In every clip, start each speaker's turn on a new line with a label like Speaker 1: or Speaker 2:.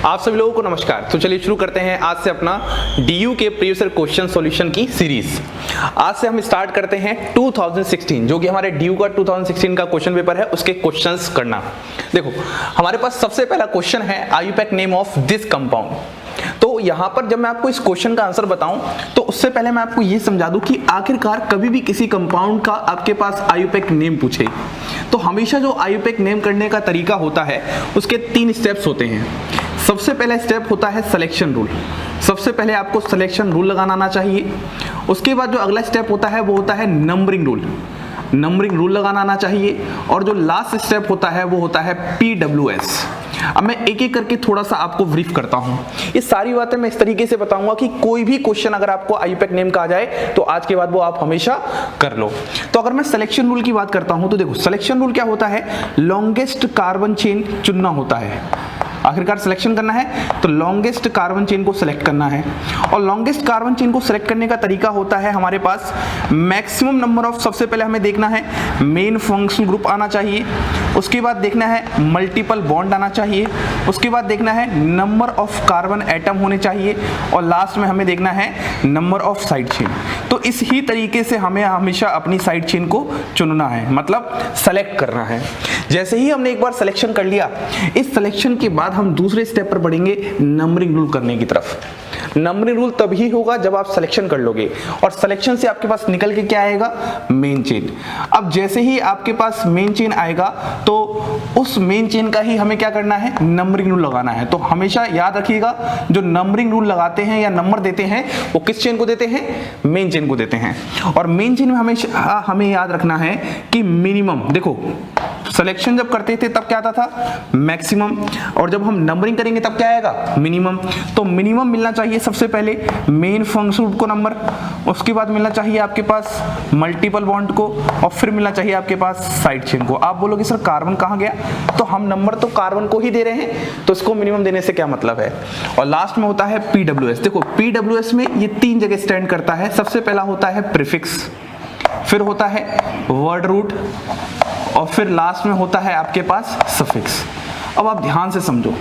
Speaker 1: आप सभी लोगों को नमस्कार। तो चलिए शुरू करते हैं आज से अपना DU के प्रीवियस क्वेश्चन सॉल्यूशन की सीरीज। आज से हम स्टार्ट करते हैं 2016 जो कि हमारे DU का 2016 का क्वेश्चन पेपर है, उसके क्वेश्चंस करना। देखो हमारे पास सबसे पहला क्वेश्चन है IUPAC name of this compound. तो यहाँ पर जब मैं आपको इस क्वेश्चन का आंसर बताऊं तो उससे पहले मैं आपको ये समझा दूं कि आखिरकार कभी भी किसी कंपाउंड का आपके पास आयुपैक नेम पूछे तो हमेशा जो आयुपैक नेम करने का तरीका होता है उसके 3 स्टेप्स होते हैं। सबसे पहला स्टेप होता है सिलेक्शन रूल। सबसे पहले आपको सिलेक्शन रूल लगाना आना चाहिए। उसके बाद जो अगला स्टेप होता है वो होता है नंबरिंग रूल। नंबरिंग रूल लगाना आना चाहिए। और जो लास्ट स्टेप होता है वो होता है PWS। अब मैं एक एक करके थोड़ा सा आपको ब्रीफ करता हूं। ये सारी बातें मैं इस तरीके से बताऊंगा कि कोई भी क्वेश्चन अगर आपको आयुपैक नेम का आ जाए तो आज के बाद वो आप हमेशा कर लो। तो अगर मैं सिलेक्शन रूल की बात करता हूं तो देखो सिलेक्शन रूल क्या होता है, लॉन्गेस्ट कार्बन चेन चुनना होता है। आखिरकार सिलेक्शन करना है तो लॉन्गेस्ट कार्बन चेन को सिलेक्ट करना है। और लॉन्गेस्ट कार्बन चेन को सिलेक्ट करने का तरीका होता है हमारे पास मैक्सिमम नंबर ऑफ, सबसे पहले हमें देखना है मेन फंक्शनल ग्रुप आना चाहिए। उसके बाद देखना है मल्टीपल बॉन्ड आना चाहिए। उसके बाद देखना है नंबर ऑफ कार्बन एटम होने चाहिए। और लास्ट में हमें देखना है नंबर ऑफ साइड चेन। तो इस ही तरीके से हमें हमेशा अपनी साइड चेन को चुनना है, मतलब सेलेक्ट करना है। जैसे ही हमने एक बार सिलेक्शन कर लिया, इस सिलेक्शन के बाद हम दूसरे स्टेप पर बढ़ेंगे नंबरिंग रूल करने की तरफ। नंबरिंग रूल तभी होगा जब आप सिलेक्शन कर लोगे और सिलेक्शन से आपके पास निकल के क्या आएगा, मेन चेन। अब जैसे ही आपके पास मेन चेन आएगा तो उस मेन चेन का ही हमें क्या करना है, नंबरिंग रूल लगाना है। तो हमेशा याद रखिएगा जो नंबरिंग रूल लगाते हैं या नंबर देते हैं वो किस चेन को देते हैं, मेन चेन को देते हैं। और मेन चेन में हमेशा हमें याद रखना है कि मिनिमम, देखो सिलेक्शन जब करते थे तब क्या आता था, मैक्सिमम, और जब हम नंबरिंग करेंगे तब क्या आएगा, मिनिमम। तो मिनिमम मिलना चाहिए सबसे पहले मेन फंक्शन ग्रुप को नंबर, उसके बाद मिलना चाहिए आपके पास मल्टीपल बॉन्ड को, और फिर मिलना चाहिए आपके पास साइड चेन को। आप बोलोगे सर कार्बन कहाँ गया, तो हम नंबर तो कार्बन को ही दे रहे हैं तो इसको मिनिमम देने से क्या मतलब है। और लास्ट में होता है PWS। देखो PWS में ये 3 जगह स्टैंड करता है। सबसे पहला होता है प्रीफिक्स, फिर होता है वर्ड रूट, और फिर लास्ट में होता है आपके पास सफिक्स। अब आप ध्यान से समझो,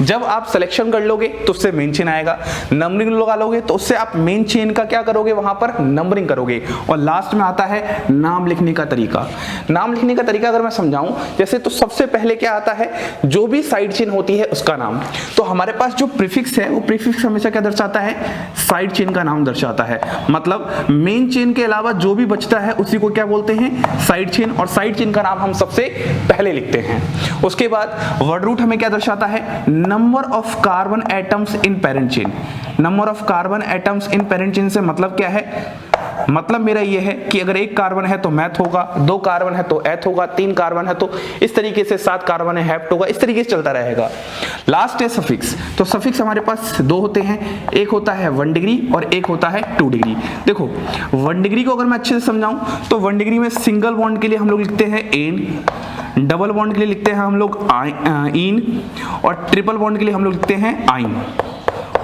Speaker 1: जब आप सिलेक्शन कर लोगे तो उससे मेन चेन आएगा, नंबरिंग लगा लोगे तो उससे आप मेन चेन का क्या करोगे, वहां पर नंबरिंग करोगे। और लास्ट में आता है नाम लिखने का तरीका। नाम लिखने का तरीका अगर मैं समझाऊं जैसे, तो सबसे पहले क्या आता है, जो भी साइड चेन होती है उसका नाम। तो हमारे पास जो प्रीफिक्स है वो प्रीफिक्स हमेशा क्या दर्शाता है, साइड चेन का नाम दर्शाता है। मतलब मेन चेन के अलावा जो भी बचता है उसी को क्या बोलते हैं, साइड चेन। और साइड चेन का नाम हम सबसे पहले लिखते हैं। उसके बाद वर्ड रूट हमें क्या दर्शाता है, number of carbon atoms in parent chain. Number of carbon atoms in parent chain से मतलब क्या है, मतलब मेरा ये है कि अगर 1 कार्बन है तो मैथ होगा, 2 कार्बन है तो एथ होगा, 3 कार्बन है तो इस तरीके से, 7 कार्बन है हेप्ट होगा, इस तरीके से चलता रहेगा। लास्ट है सफिक्स। तो सफिक्स हमारे पास 2 होते हैं, एक होता है 1 डिग्री और एक होता है 2 डिग्री। देखो 1 डिग्री को अगर मैं अच्छे से समझाऊं तो 1 डिग्री में सिंगल बॉन्ड के लिए हम लोग लिखते हैं एन, डबल बॉन्ड के लिए लिखते हैं हम लोग इन, और ट्रिपल बॉन्ड के लिए हम लोग लिखते हैं आइन।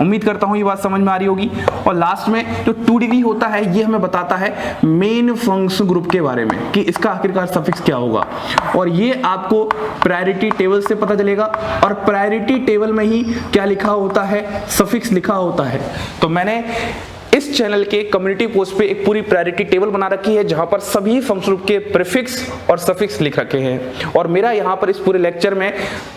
Speaker 1: उम्मीद करता हूं ये बात समझ में आ रही होगी। और लास्ट में जो 2 डिग्री होता है ये हमें बताता है मेन फंक्शन ग्रुप के बारे में कि इसका आखिरकार सफिक्स क्या होगा। और ये आपको प्रायोरिटी टेबल से पता चलेगा, और प्रायोरिटी टेबल में ही क्या लिखा होता है, सफिक्स लिखा होता है। तो मैंने इस चैनल के कम्युनिटी पोस्ट पे एक पूरी प्रायोरिटी टेबल बना रखी है जहां पर सभी फंक्शन ग्रुप के प्रीफिक्स और सफिक्स लिख रखे हैं। और मेरा यहां पर इस पूरे लेक्चर में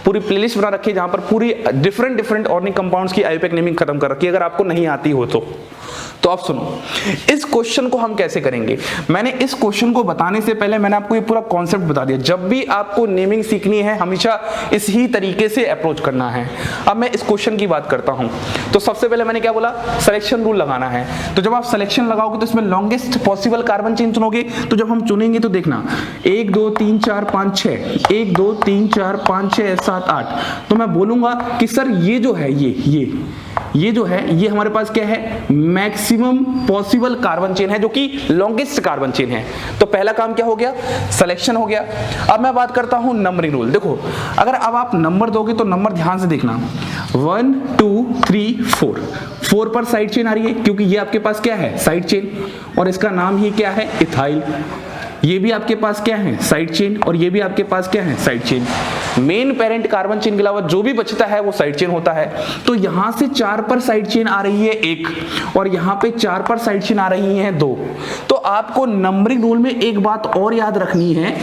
Speaker 1: पूरी प्लेलिस्ट बना रखी है जहां पर पूरी डिफरेंट ऑर्गेनिक कंपाउंड्स की आयुपैक नेमिंग खत्म कर रखी है, अगर आपको नहीं आती हो तो आप सुनो इस क्वेश्चन को हम कैसे करेंगे। मैंने इस क्वेश्चन को बताने से पहले मैंने आपको ये पूरा कॉन्सेप्ट बता दिया। जब भी आपको नेमिंग सीखनी है हमेशा इस ही तरीके से अप्रोच करना है। अब मैं इस क्वेश्चन की बात करता हूं तो सबसे पहले मैंने क्या बोला, सिलेक्शन रूल लगाना है। तो जब आप सिलेक्शन लगाओगे तो इसमें लॉन्गेस्ट पॉसिबल कार्बन चेन चुनोगे। तो जब हम चुनेंगे तो देखना 1 2 3 4 5 6, 1 2 3 4 5 6 7 8। तो मैं बोलूंगा कि सर ये जो है ये जो है ये हमारे पास क्या है, मैक्सिमम पॉसिबल कार्बन चेन है जो कि लॉन्गेस्ट कार्बन चेन है। तो पहला काम क्या हो गया, सिलेक्शन हो गया। अब मैं बात करता हूं नंबरिंग रूल। देखो अगर अब आप नंबर दोगे तो नंबर ध्यान से देखना, 1 2 3 4। 4 पर साइड चेन आ रही है क्योंकि ये आपके पास क्या है, साइड चेन, और इसका नाम ही क्या है, इथाइल। ये भी आपके पास क्या है, साइड चेन, और ये भी आपके पास क्या है, side chain. Main parent carbon chain के अलावा जो भी बचता है वो साइड चेन होता है। तो यहां से 4 पर साइड चेन आ रही है 1 और यहां पे 4 पर साइड चेन आ रही है 2। तो आपको नंबरिंग रूल में एक बात और याद रखनी है,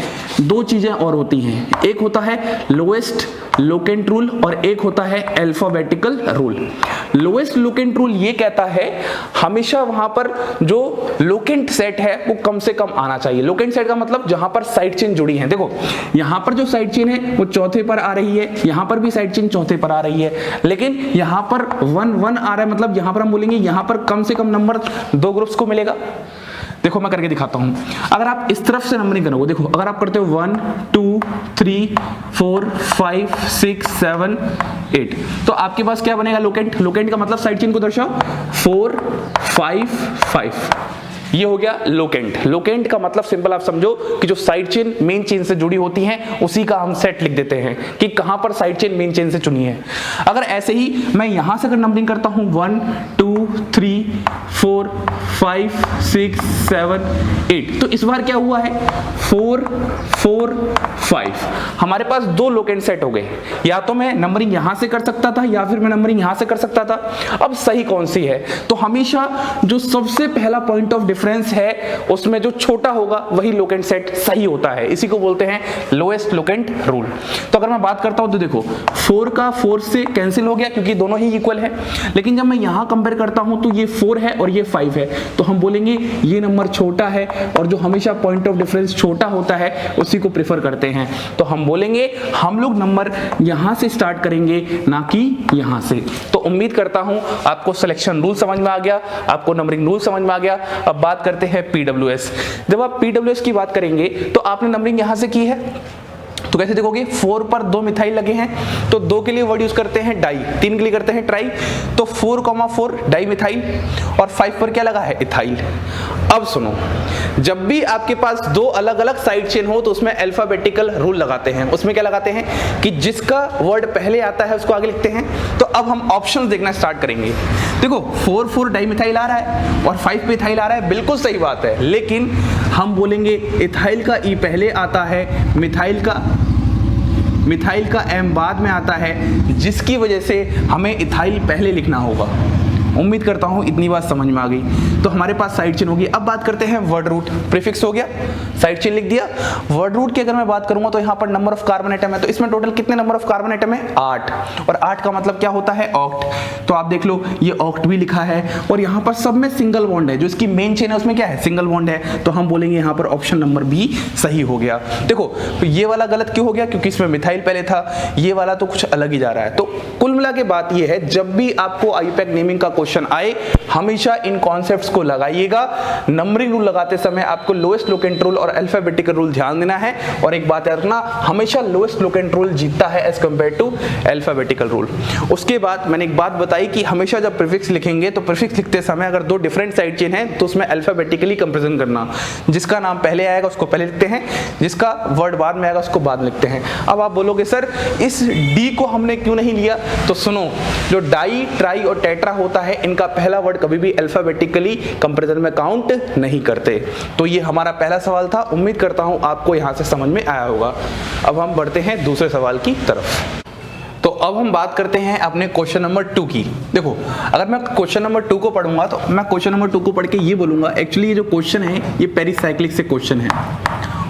Speaker 1: 2 चीजें और होती हैं, एक होता है लोएस्ट लोकेंट रूल और एक होता है alphabetical rule. Lowest locant rule ये कहता है हमेशा वहां पर जो लोकेंट सेट है वो कम से कम आना चाहिए। लोकेंट सेट का मतलब जहां पर साइड चेन जुड़ी है। देखो यहां पर जो साइड चेन है वो चौथे पर आ रही है, यहां पर भी साइड चेन चौथे पर आ रही है, लेकिन यहां पर 1 1 आ रहा है, मतलब यहां पर हम बोलेंगे यहां पर कम से कम नंबर 2 ग्रुप्स को मिलेगा। देखो मैं करके दिखाता हूं, अगर आप इस तरफ से नंबरिंग करोगे, देखो अगर आप करते हो 1 2 3 4 5 6 7 8 तो आपके पास क्या बनेगा लोकेंट। लोकेंट का मतलब साइड चेन को दर्शाओ 4 5 5, ये हो गया लोकेंट। लोकेंट का मतलब सिंपल आप समझो कि जो साइड चेन मेन चेन से जुड़ी होती हैं उसी का हम सेट लिख देते हैं कि कहां पर साइड चेन मेन चेन से चुनी है। अगर ऐसे ही मैं यहां से अगर नंबरिंग करता हूं 1 2 3 4 5 6 7 8 तो इस बार क्या हुआ है 4 4 5, हमारे पास 2 लोकेंट सेट हो गए। या तो मैं नंबरिंग यहां से कर सकता था या फिर मैं नंबरिंग यहां से कर सकता था। अब सही कौन सी है, तो हमेशा जो सबसे पहला पॉइंट ऑफ डिफरेंस है उसमें जो छोटा होगा वही लोकेंट सेट सही होता है, इसी को बोलते हैं लोएस्ट लोकेंट रूल। तो अगर मैं बात करता हूं तो देखो 4 का 4 से कैंसिल हो गया क्योंकि दोनों ही इक्वल है, लेकिन जब मैं यहां कंपेयर करता हूं तो ये 4 है और ये 5 है, तो हम बोलेंगे ये नंबर छोटा है और जो हमेशा पॉइंट ऑफ डिफरेंस छोटा होता है उसी को प्रेफर करते हैं। तो हम बोलेंगे हम लोग नंबर यहां से स्टार्ट करेंगे ना कि यहां से। तो उम्मीद करता हूं आपको सिलेक्शन रूल समझ में आ गया, आपको नंबरिंग रूल समझ में आ गया। अब बात करते हैं पीडब्ल्यूएस। जब आप पीडब्ल्यूएस की बात करेंगे तो आपने नंबरिंग यहां से की है तो कैसे देखोगे 4 पर 2 मिथाइल लगे हैं तो 2 के लिए वर्ड यूज करते हैं डाई, 3 के लिए करते हैं ट्राई, तो 4,4 डाई मिथाइल और 5 पर क्या लगा है इथाइल। अब सुनो, जब भी आपके पास 2 अलग अलग साइड चेन हो तो उसमें अल्फाबेटिकल रूल लगाते हैं। उसमें क्या लगाते हैं कि जिसका वर्ड पहले आता है उसको आगे लिखते हैं। तो अब हम ऑप्शंस देखना स्टार्ट करेंगे। देखो 4 4 डाई मिथाइल आ रहा है और 5 पे इथाइल आ रहा है, बिल्कुल सही बात है, लेकिन हम बोलेंगे इथाइल का ई पहले आता है, मिथाइल का एम बाद में आता है, जिसकी वजह से हमें इथाइल पहले लिखना होगा। उम्मीद करता हूं इतनी बात समझ में आ गई। तो हमारे पास साइड चेन होगी। अब बात करते हैं वर्ड रूट। प्रीफिक्स हो गया, साइड चेन लिख दिया। वर्ड रूट की अगर मैं बात करूंगा तो यहां पर नंबर ऑफ कार्बन एटम है, तो इसमें टोटल कितने नंबर ऑफ कार्बन एटम है 8, और 8 का मतलब क्या होता है ऑक्ट। तो आप देख लो ये ऑक्ट भी लिखा है और यहां पर सब में सिंगल बॉन्ड है, जो इसकी मेन चेन है उसमें क्या है सिंगल बॉन्ड है, तो हम बोलेंगे यहां पर ऑप्शन नंबर बी सही हो गया। देखो तो ये वाला गलत क्यों हो गया, क्योंकि इसमें मिथाइल पहले था, ये वाला तो कुछ अलग ही जा रहा है। तो कुल मिला के बात ये है, जब भी आपको आईयूपैक नेमिंग का क्वेश्चन आए हमेशा इन कॉन्सेप्ट्स को लगाइएगा। नंबरिंग रूल लगाते समय आपको लोएस्ट लोकेंट रूल और अल्फाबेटिकल रूल ध्यान देना है, और एक बात याद रखना, हमेशा लोएस्ट लोकेंट रूल जीतता है as compare to alphabetical rule. उसके बाद मैंने एक बात बताई कि हमेशा जब प्रीफिक्स लिखेंगे तो प्रीफिक्स लिखते समय अगर 2 डिफरेंट साइड चेन है तो उसमें अल्फाबेटिकली कंपैरिजन करना, जिसका नाम पहले आएगा उसको पहले लिखते हैं, जिसका वर्ड बाद में आएगा उसको बाद में लिखते हैं। अब आप बोलोगे सर इस डी को हमने क्यों नहीं लिया, तो सुनो, जो डाई ट्राई और टेट्रा होता है इनका पहला वर्ड कभी भी अल्फाबेटिकली कंपैरिजन में काउंट नहीं करते। तो ये हमारा पहला सवाल था। उम्मीद करता हूं आपको यहां से समझ में आया होगा। अब हम बढ़ते हैं दूसरे सवाल की तरफ। तो अब हम बात करते हैं अपने क्वेश्चन नंबर 2 की। देखो अगर मैं क्वेश्चन नंबर 2 को पढ़ूंगा तो मैं क्वेश्चन नंबर 2 को पढ़ के ये बोलूंगा, एक्चुअली ये जो क्वेश्चन है ये पेरिसाइक्लिक से क्वेश्चन है,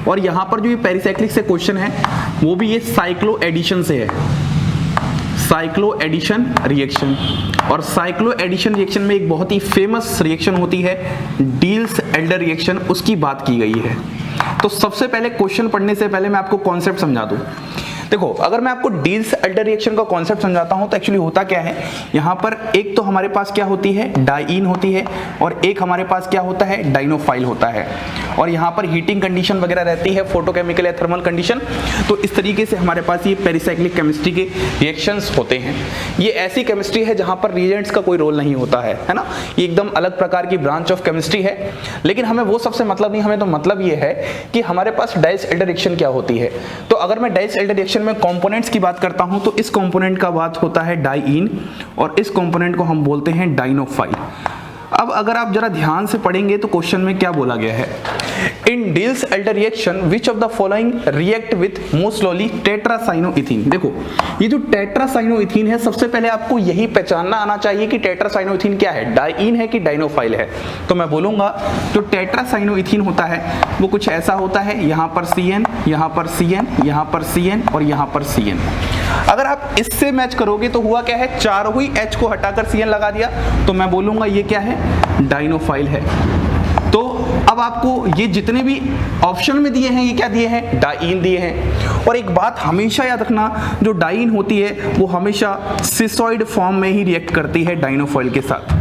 Speaker 1: और यहां पर जो ये पेरिसाइक्लिक से क्वेश्चन है वो भी ये साइक्लो एडिशन से है, साइक्लो एडिशन रिएक्शन। और साइक्लो एडिशन रिएक्शन में एक बहुत ही फेमस रिएक्शन होती है डील्स एल्डर रिएक्शन, उसकी बात की गई है। तो सबसे पहले क्वेश्चन पढ़ने से पहले मैं आपको कॉन्सेप्ट समझा दूं। देखो अगर मैं आपको डील्स एल्डर रिएक्शन का कॉन्सेप्ट समझाता हूं तो एक्चुअली होता क्या है, यहां पर एक तो हमारे पास क्या होती है डाइईन होती है, और एक हमारे पास क्या होता है डाइनोफाइल होता है, और यहां पर हीटिंग कंडीशन वगैरह रहती है, फोटोकेमिकल या थर्मल कंडीशन। तो इस तरीके से हमारे पास ये पेरिसाइक्लिक केमिस्ट्री के रिएक्शंस होते हैं। ये ऐसी केमिस्ट्री है जहां पर रिएजेंट्स का कोई रोल नहीं होता है ना, ये एकदम अलग प्रकार की ब्रांच ऑफ केमिस्ट्री है। लेकिन हमें वो सबसे मतलब नहीं, हमें तो मतलब ये है कि हमारे पास डाइस एल्डर रिएक्शन क्या होती है। तो अगर मैं डाइस एल्डर रिएक्शन में कंपोनेंट्स की बात करता हूं तो इस कंपोनेंट का बात होता है डाइईन, और इस कंपोनेंट को हम बोलते हैं डाइनोफाइल। अब अगर आप जरा ध्यान से पढ़ेंगे तो क्वेश्चन में क्या बोला गया है, in Diels Alder reaction which of the following react with most slowly tetracyanoethylene. देखो ये जो टेट्रासाइनोइथीन है, सबसे पहले आपको यही पहचानना आना चाहिए कि टेट्रासाइनोइथीन क्या है, डाइईन है कि डाइनोफाइल है। तो मैं बोलूंगा जो टेट्रासाइनोइथीन होता है वो कुछ ऐसा होता है, यहाँ पर CN, यहाँ पर CN, यहाँ पर CN और यहाँ पर CN। अगर आप इससे मैच करोगे तो हुआ क्या है, चारों ही H को हटाकर CN लगा दिया, तो मैं बोलूंगा ये क्या है, डाइनोफाइल है। तो अब आपको ये जितने भी ऑप्शन में दिए हैं ये क्या दिए हैं, डाइईन दिए हैं। और एक बात हमेशा याद रखना, जो डाइईन होती है वो हमेशा सिसॉइड फॉर्म में ही रिएक्ट करती है डाइनोफाइल के साथ।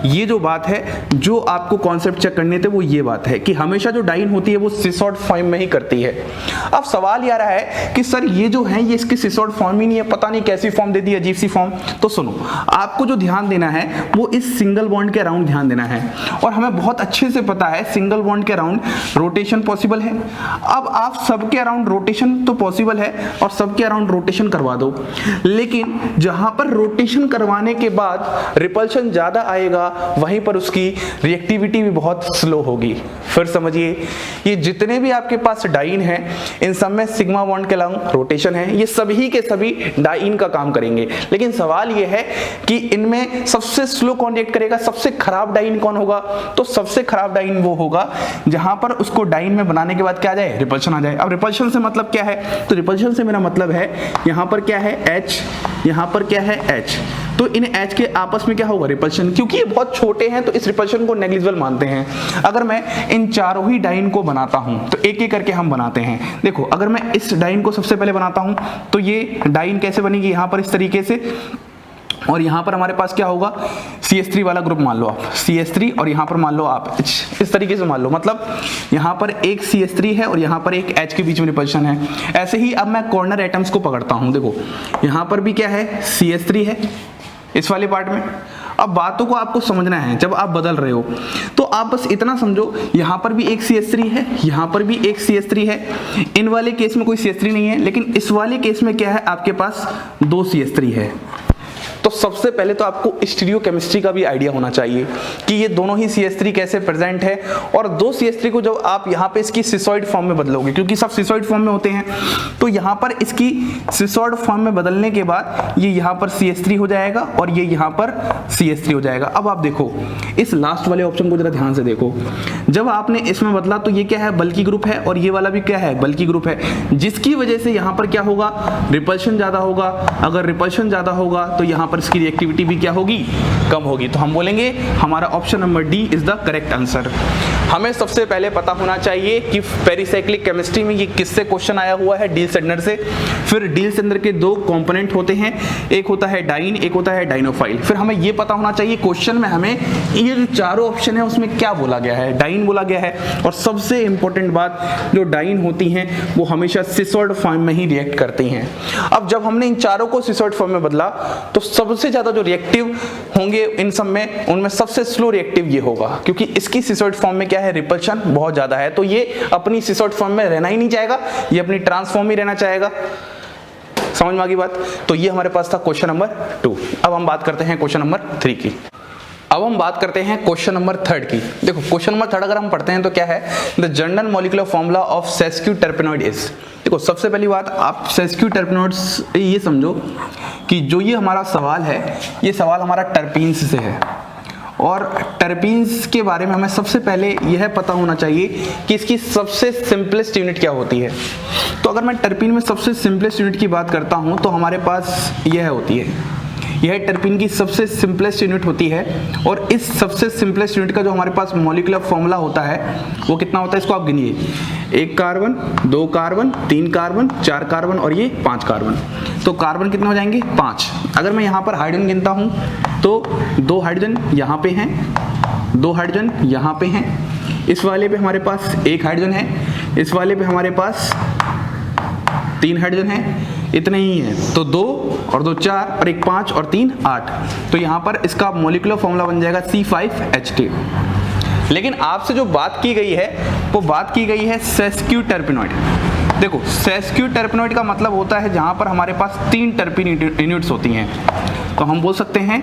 Speaker 1: ये जो बात है, जो आपको कॉन्सेप्ट चेक करने थे वो ये बात है कि हमेशा जो डाइईन होती है वो सिसॉइड फॉर्म में ही करती है। अब सवाल ये आ रहा है कि सर ये जो है ये इसकी सिसॉइड फॉर्म ही नहीं है, पता नहीं कैसी फॉर्म दे दी, अजीब सी फॉर्म। तो सुनो, आपको जो ध्यान देना है वो इस सिंगल बॉन्ड के अराउंड ध्यान देना है। और हमें बहुत अच्छे से पता है सिंगल बॉन्ड के अराउंड रोटेशन पॉसिबल है। अब आप सबके अराउंड रोटेशन तो पॉसिबल है और सबके अराउंड रोटेशन करवा दो, लेकिन जहां पर रोटेशन करवाने के बाद रिपल्शन ज्यादा आएगा वहीं पर उसकी रिएक्टिविटी भी बहुत स्लो होगी। फिर समझिए, ये जितने भी आपके पास डाइईन हैं इन सब में सिग्मा बॉन्ड के अराउंड रोटेशन है, ये सभी के सभी डाइईन का काम करेंगे। लेकिन सवाल ये है कि इनमें सबसे स्लो कौन रिएक्ट करेगा, सबसे खराब डाइईन कौन होगा। तो सबसे खराब डाइईन वो होगा जहां पर उसको डाइईन में बनाने के बाद क्या आ जाए, रिपल्शन आ जाए। अब रिपल्शन से मतलब क्या है, तो रिपल्शन से मेरा मतलब है यहां पर क्या है H, यहां पर क्या है H, तो इन H के आपस में क्या होगा, रिपल्शन। क्योंकि ये बहुत छोटे हैं तो इस रिपल्शन को नेग्लिजिबल मानते हैं। अगर मैं इन चारों ही डाइईन को बनाता हूं तो एक एक करके हम बनाते हैं। देखो अगर मैं इस डाइईन को सबसे पहले बनाता हूं तो ये डाइईन कैसे बनेगी, यहां पर इस तरीके से, और यहाँ पर हमारे पास क्या होगा, CH3 वाला ग्रुप मान लो आप, CH3, और यहाँ पर मान लो आप H, इस तरीके से मान लो। मतलब यहाँ पर एक CH3 है और यहाँ पर एक H के बीच में रिपल्शन है। ऐसे ही अब मैं कॉर्नर एटम्स को पकड़ता हूँ। देखो यहाँ पर भी क्या है, CH3 है इस वाले पार्ट में। अब बातों को आपको समझना है, जब आप बदल रहे हो तो आप बस इतना समझो, यहाँ पर भी एक CH3 है, यहाँ पर भी एक CH3 है। इन वाले केस में कोई CH3 नहीं है, लेकिन इस वाले केस में क्या है, आपके पास 2 CH3 है। तो सबसे पहले तो आपको स्टीरियोकेमिस्ट्री का भी आइडिया होना चाहिए कि ये दोनों ही CH3 कैसे प्रेजेंट है। और 2 CH3 को जब आप यहाँ पे इसकी सिसॉइड फॉर्म में बदलोगे, क्योंकि सब सिसॉइड फॉर्म में होते हैं, तो यहाँ पर इसकी सिसॉइड फॉर्म में बदलने के बाद ये यहाँ पर CH3 हो जाएगा और ये यहाँ पर CH3 हो जाएगा। अब आप देखो इस लास्ट वाले ऑप्शन को जरा ध्यान से देखो, जब आपने इसमें बदला तो ये क्या है, बल्कि ग्रुप है, और ये वाला भी क्या है, बल्कि ग्रुप है, जिसकी वजह से यहाँ पर क्या होगा, रिपल्शन ज्यादा होगा। अगर रिपल्शन ज्यादा होगा तो यहाँ पर इसकी रिएक्टिविटी भी क्या होगी, कम होगी। तो हम बोलेंगे हमारा option number D is the correct answer. हमें सबसे पहले पता होना चाहिए कि पेरिसाइक्लिक केमिस्ट्री में ये किससे क्वेश्चन आया हुआ है, डील्स-एंडर से। फिर डील्स-एंडर के 2 कंपोनेंट होते हैं, एक होता है डाइईन, एक होता है डाइनोफाइल। फिर हमें ये पता होना चाहिए क्वेश्चन में हमें ये जो चारों ऑप्शन है उसमें क्या बोला गया है, डाइईन बोला गया है। और सबसे इंपॉर्टेंट बात, जो डाइईन होती हैं वो हमेशा सिसॉइड फॉर्म में ही रिएक्ट करती हैं। अब जब हमने इन चारों को सिसॉइड फॉर्म में बदला तो सबसे ज्यादा जो रिएक्टिव होंगे इन सब में, उनमें सबसे स्लो रिएक्टिव ये होगा, क्योंकि इसकी सिसॉइड फॉर्म में क्या है, रिपल्शन बहुत ज्यादा है। तो ये अपनी सिसॉइड फॉर्म में रहना ही नहीं चाहेगा, ये अपनी ट्रांसफॉर्म ही रहना चाहेगा। समझ में आ गई बात। तो ये हमारे पास था क्वेश्चन नंबर 2। अब हम बात करते हैं क्वेश्चन नंबर 3 की। अब हम बात करते हैं क्वेश्चन नंबर 3 की। देखो क्वेश्चन नंबर 3 अगर हम पढ़ते हैं तो क्या है, the general molecular formula of sesqui टर्पेनॉइड is. देखो सबसे पहली बात, आप सेस्क्यू टर्पेनॉइड्स ये समझो कि जो ये हमारा सवाल है, ये सवाल हमारा टर्पीन्स से है। और टर्पीन्स के बारे में हमें सबसे पहले यह पता होना चाहिए कि इसकी सबसे सिंपलेस्ट यूनिट क्या होती है। तो अगर मैं टर्पीन में सबसे सिंपलेस्ट यूनिट की बात करता हूँ तो हमारे पास यह होती है, यह टर्पीन की सबसे सिंपलेस्ट यूनिट होती है। और इस सबसे सिंपलेस्ट यूनिट का जो हमारे पास मॉलिक्यूलर फॉर्मूला होता है वो कितना होता है, इसको आप गिनिए, 1 कार्बन, 2 कार्बन, 3 कार्बन, 4 कार्बन और ये 5 कार्बन। तो कार्बन कितने हो जाएंगे, 5। अगर मैं यहाँ पर हाइड्रोजन गिनता हूँ तो 2 हाइड्रोजन यहाँ पे हैं, 2 हाइड्रोजन यहाँ पे हैं, इस वाले पे हमारे पास 1 हाइड्रोजन है, इस वाले पे हमारे पास 3 हाइड्रोजन है, इतने ही है। तो 2 और 2 4 और 1 5 और 3 8। तो यहाँ पर इसका मॉलिक्यूलर फॉर्मूला बन जाएगा C5H10। लेकिन आपसे जो बात की गई है वो बात की गई है सेस्क्यू टर्पेनॉइड। देखो सेस्क्यू टर्पेनॉइड का मतलब होता है जहाँ पर हमारे पास 3 टर्पीन यूनिट्स होती हैं। तो हम बोल सकते हैं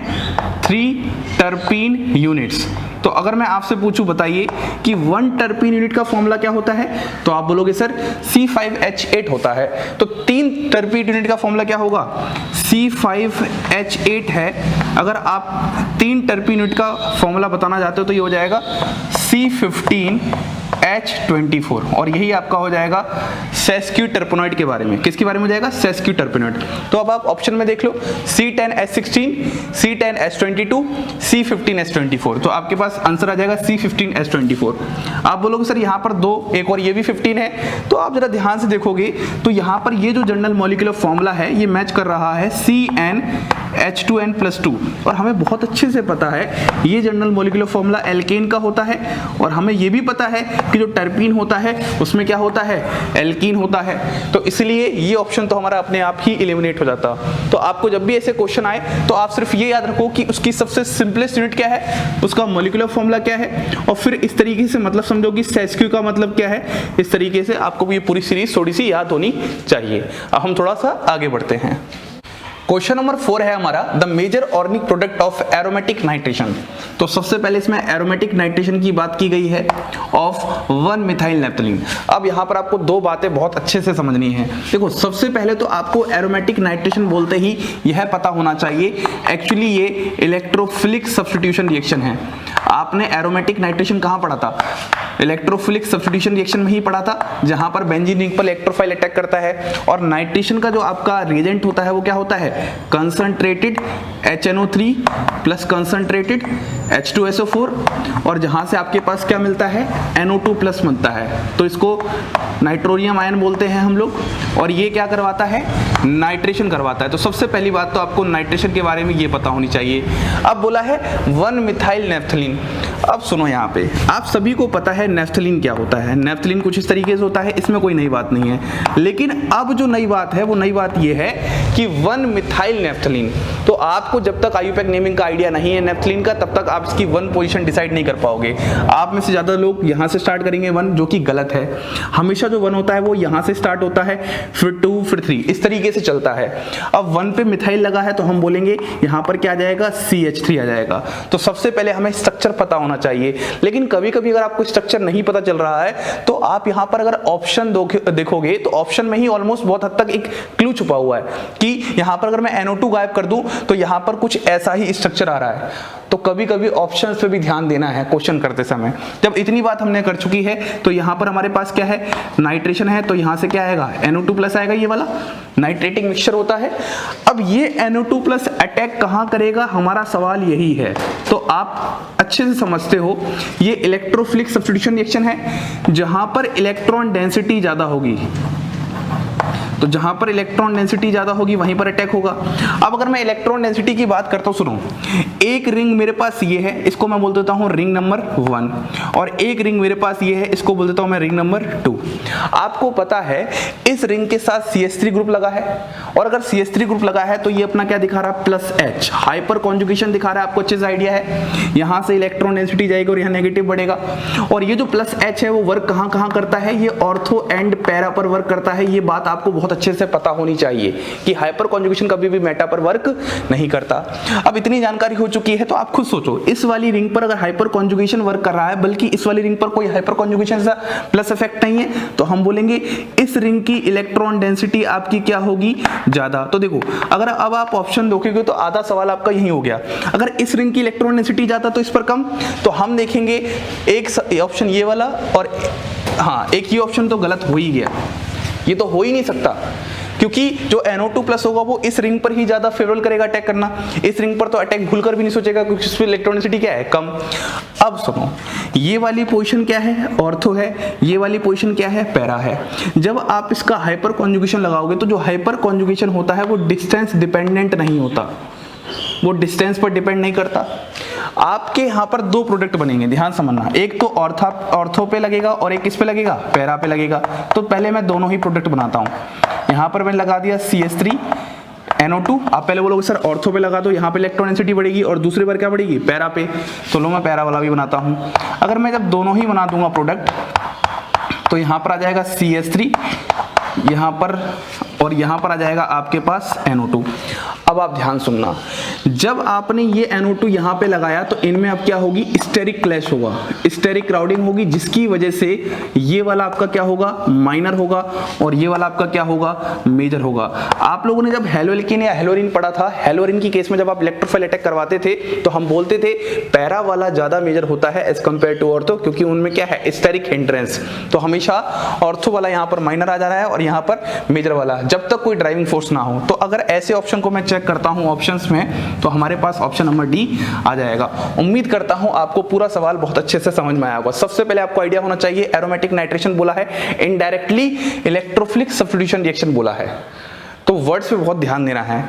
Speaker 1: 3 टर्पीन यूनिट्स। तो अगर मैं आपसे पूछूं बताइए कि 1 टर्पीन यूनिट का फॉर्मूला क्या होता है, तो आप बोलोगे सर C5H8 होता है। तो 3 टर्पीन यूनिट का फॉर्मूला क्या होगा, C5H8 है। अगर आप 3 टर्पीन यूनिट का फॉर्मूला बताना चाहते हो तो ये हो जाएगा C15H24 और यही आपका हो जाएगा सेस्क्यू टर्पेनॉइड के बारे में। किसके बारे में हो जाएगा, सेस्क्यू टर्पेनॉइड। तो अब आप ऑप्शन में देख लो C10H16, C10H22, C15H24, तो आपके पास आंसर आ जाएगा C15H24। आप बोलोगे सर यहाँ पर 2 एक और ये भी 15 है, तो आप जरा ध्यान से देखोगे तो यहाँ पर ये जो जनरल मॉलिक्यूलर फॉर्मूला है ये मैच कर रहा है CnH2n+2 और हमें बहुत अच्छे से पता है ये जनरल मॉलिक्यूलर फॉर्मूला एल्केन का होता है और हमें ये भी पता है कि जो टर्पीन होता है उसमें क्या होता है, एल्कीन होता है। तो इसलिए ये ऑप्शन तो हमारा अपने आप ही एलिमिनेट हो जाता। तो आपको जब भी ऐसे क्वेश्चन आए तो आप सिर्फ ये याद रखो कि उसकी सबसे सिंपलेस्ट यूनिट क्या है, उसका मॉलिक्यूलर फॉर्मूला क्या है और फिर इस तरीके से मतलब समझो कि सेस्क्यू का मतलब क्या है। इस तरीके से आपको ये पूरी सीरीज थोड़ी सी याद होनी चाहिए। अब हम थोड़ा सा आगे बढ़ते हैं। क्वेश्चन नंबर 4 है हमारा the major organic product of aromatic nitration. तो सबसे पहले इसमें एरोमेटिक नाइट्रेशन की बात की गई है ऑफ 1 मिथाइल नैप्थलीन। अब यहाँ पर आपको 2 बातें बहुत अच्छे से समझनी है। देखो सबसे पहले तो आपको एरोमेटिक नाइट्रेशन बोलते ही यह पता होना चाहिए एक्चुअली ये इलेक्ट्रोफिलिक सब्स्टिट्यूशन रिएक्शन है। आपने एरोमेटिक नाइट्रेशन कहाँ पढ़ा था, इलेक्ट्रोफिलिक सब्स्टिट्यूशन रिएक्शन में ही पढ़ा था, जहां पर बेंजीन रिंग पर इलेक्ट्रोफाइल अटैक करता है और नाइट्रेशन का जो आपका रिएजेंट होता है वो क्या होता है, concentrated HNO3 plus concentrated H2SO4 और जहां से आपके पास क्या मिलता है, NO2 प्लस मिलता है। तो इसको नाइट्रोनियम आयन बोलते हैं हम लोग और ये क्या करवाता है, नाइट्रेशन करवाता है। तो सबसे पहली बात तो आपको नाइट्रेशन के बारे में ये पता होनी चाहिए। अब बोला है 1 मिथाइल नैप्थलीन। अब सुनो यहाँ पे आप सभी को पता है नैप्थलीन क्या होता है। नैप्थलीन कुछ इस तरीके से होता है, इसमें कोई नई बात नहीं है। लेकिन अब जो नई बात है वो नई बात ये है कि 1 मिथाइल नैप्थलीन। तो आपको जब तक आईयूपैक नेमिंग का आइडिया नहीं है नैप्थलीन का तब तक आप इसकी 1 पोजीशन डिसाइड नहीं कर पाओगे। आप में से ज्यादा लोग यहाँ से स्टार्ट करेंगे 1, जो कि गलत है। हमेशा जो 1 होता है वो यहाँ से स्टार्ट होता है, फिर 2, फिर 3, इस तरीके से चलता है। अब 1 पे मिथाइल लगा है तो हम बोलेंगे यहाँ पर क्या आ जाएगा, CH3 आ जाएगा। तो सबसे पहले हमें स्ट्रक्चर पता होना चाहिए। लेकिन कभी कभी अगर आपको स्ट्रक्चर नहीं पता चल रहा है तो आप यहाँ पर अगर ऑप्शन देखोगे तो ऑप्शन में ही ऑलमोस्ट बहुत हद तक एक क्लू छुपा हुआ है कि यहाँ पर अगर मैं NO2 गायब कर दूं तो यहाँ पर कुछ ऐसा ही स्ट्रक्चर आ रहा है। तो कभी कभी ऑप्शंस पे भी ध्यान देना है क्वेश्चन करते समय। जब इतनी बात हमने कर चुकी है तो यहाँ पर हमारे पास क्या है, नाइट्रेशन है, तो यहाँ से क्या आएगा, NO2 प्लस आएगा, ये वाला नाइट्रेटिक मिक्सचर होता है। अब ये NO2 प्लस अटैक कहाँ करेगा, हमारा सवाल यही है। तो आप अच्छे से समझते हो ये इलेक्ट्रोफिलिक सब्स्टिट्यूशन रिएक्शन है जहां पर इलेक्ट्रॉन डेंसिटी ज्यादा होगी। तो जहां पर इलेक्ट्रॉन डेंसिटी ज्यादा होगी वहीं पर अटैक होगा। अब अगर मैं इलेक्ट्रॉन डेंसिटी की बात करता हूं, सुनो, एक रिंग मेरे पास ये है, इसको मैं बोल देता हूं रिंग नंबर 1 और एक रिंग मेरे पास ये है, इसको बोल देता हूं मैं रिंग नंबर 2। आपको पता है इस रिंग के साथ CH3 ग्रुप लगा है और अगर CH3 ग्रुप लगा है तो ये अपना क्या दिखा रहा है, +H, हाइपर कॉन्जुगेशन दिखा रहा है। आपको अच्छे से आइडिया है, यहां से इलेक्ट्रॉन डेंसिटी जाएगी और यहां नेगेटिव बढ़ेगा। और ये जो +H है वो वर्क कहां करता है, ये ऑर्थो एंड पैरा पर वर्क करता है। ये बात आपको बहुत अच्छे से पता होनी चाहिए कि हाइपर कॉन्जुगेशन कभी भी मेटा पर वर्क नहीं करता। अब इतनी जानकारी हो चुकी है तो आप खुद सोचो, इस वाली रिंग पर अगर हाइपर कॉन्जुगेशन वर्क कर रहा है, बल्कि इस वाली रिंग पर कोई हाइपर कॉन्जुगेशन सा प्लस इफेक्ट नहीं है, तो हम बोलेंगे इस रिंग की इलेक्ट्रॉन डेंसिटी आपकी क्या होगी, ज्यादा। तो देखो अगर अब आप ऑप्शन देखोगे तो आधा सवाल आपका यही हो गया। अगर इस रिंग की इलेक्ट्रॉन डेंसिटी ज्यादा तो इस पर कम, तो हम देखेंगे एक ऑप्शन ये वाला और हाँ एक ही ऑप्शन तो गलत हो ही गया। ये तो हो ही नहीं सकता क्योंकि जो NO2 प्लस होगा वो इस रिंग पर ही ज्यादा फेवरेबल करेगा अटैक करना। इस रिंग पर तो अटैक भूलकर भी नहीं सोचेगा क्योंकि इसमें इलेक्ट्रॉनिसिटी क्या है, कम। अब सुनो, ये वाली पोजीशन क्या है, ऑर्थो है, ये वाली पोजीशन क्या है, पैरा है। जब आप इसका हाइपर कॉन्जुगेशन लगाओगे तो जो हाइपर कॉन्जुगेशन होता है वो डिस्टेंस डिपेंडेंट नहीं होता, वो डिस्टेंस पर डिपेंड नहीं करता। आपके यहाँ पर 2 प्रोडक्ट बनेंगे, ध्यान समझना, एक तो ऑर्थो पे लगेगा और एक किस पे लगेगा, पैरा पे लगेगा। तो पहले मैं दोनों ही प्रोडक्ट बनाता हूँ। यहाँ पर मैंने लगा दिया CH3 NO2। आप पहले बोलोगे सर ऑर्थो पे लगा दो, यहाँ पे इलेक्ट्रॉन डेंसिटी बढ़ेगी और दूसरी बार क्या बढ़ेगी, पैरा पे। तो लो मैं पैरा वाला भी बनाता हूँ। अगर मैं जब दोनों ही बना दूंगा प्रोडक्ट तो यहाँ पर आ जाएगा CH3 यहाँ पर और यहाँ पर आ जाएगा आपके पास NO2। अब आप ध्यान सुनना, जब आपने ये NO2 यहाँ पे लगाया तो इनमें अब क्या होगी, स्टेरिक क्लैश होगा, स्टेरिक क्राउडिंग होगी, जिसकी वजह से ये वाला आपका क्या होगा, माइनर होगा, और ये वाला आपका क्या होगा, मेजर होगा। आप लोगों ने जब हेलोएल्कीन या हेलोरीन पढ़ा था, हेलोरीन की केस में जब आप इलेक्ट्रोफाइल अटैक करवाते थे तो हम बोलते थे पैरा वाला ज्यादा मेजर होता है एज कंपेयर टू ऑर्थो, क्योंकि उनमें क्या है, स्टेरिक हिंड्रेंस। तो हमेशा ऑर्थो वाला यहाँ पर माइनर आ जा रहा है और यहाँ पर मेजर वाला, जब तक कोई ड्राइविंग फोर्स ना हो। तो अगर ऐसे ऑप्शन को मैं चेक करता हूँ ऑप्शंस में, तो हमारे पास ऑप्शन नंबर डी आ जाएगा। उम्मीद करता हूँ आपको पूरा सवाल बहुत अच्छे से समझ में आया होगा। सबसे पहले आपको आइडिया होना चाहिए, एरोमेटिक नाइट्रेशन बोला है, इनडायरेक्टली इलेक्ट्रोफिलिक सब्स्टिट्यूशन रिएक्शन बोला है, तो वर्ड्स पे बहुत ध्यान देना है।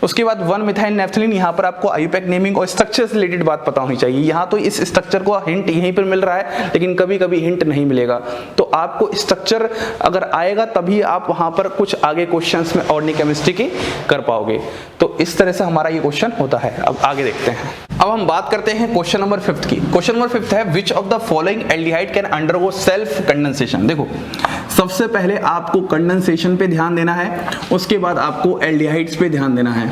Speaker 1: उसके बाद 1 मिथाइल नेफ्थलीन, यहाँ पर आपको आईयूपैक नेमिंग और स्ट्रक्चर से रिलेटेड बात पता होनी चाहिए। यहाँ तो इस स्ट्रक्चर को हिंट यहीं पर मिल रहा है, लेकिन कभी कभी हिंट नहीं मिलेगा, तो आपको स्ट्रक्चर अगर आएगा तभी आप वहाँ पर कुछ आगे क्वेश्चंस में ऑर्गेनिक केमिस्ट्री के कर पाओगे। तो इस तरह से हमारा ये क्वेश्चन होता है। अब आगे देखते हैं। अब हम बात करते हैं क्वेश्चन नंबर 5 की। क्वेश्चन नंबर 5 है, विच of the following aldehyde can undergo self condensation. देखो, सबसे पहले आपको कंडेंसेशन पे ध्यान देना है, उसके बाद आपको एल्डिहाइड्स पे ध्यान देना है।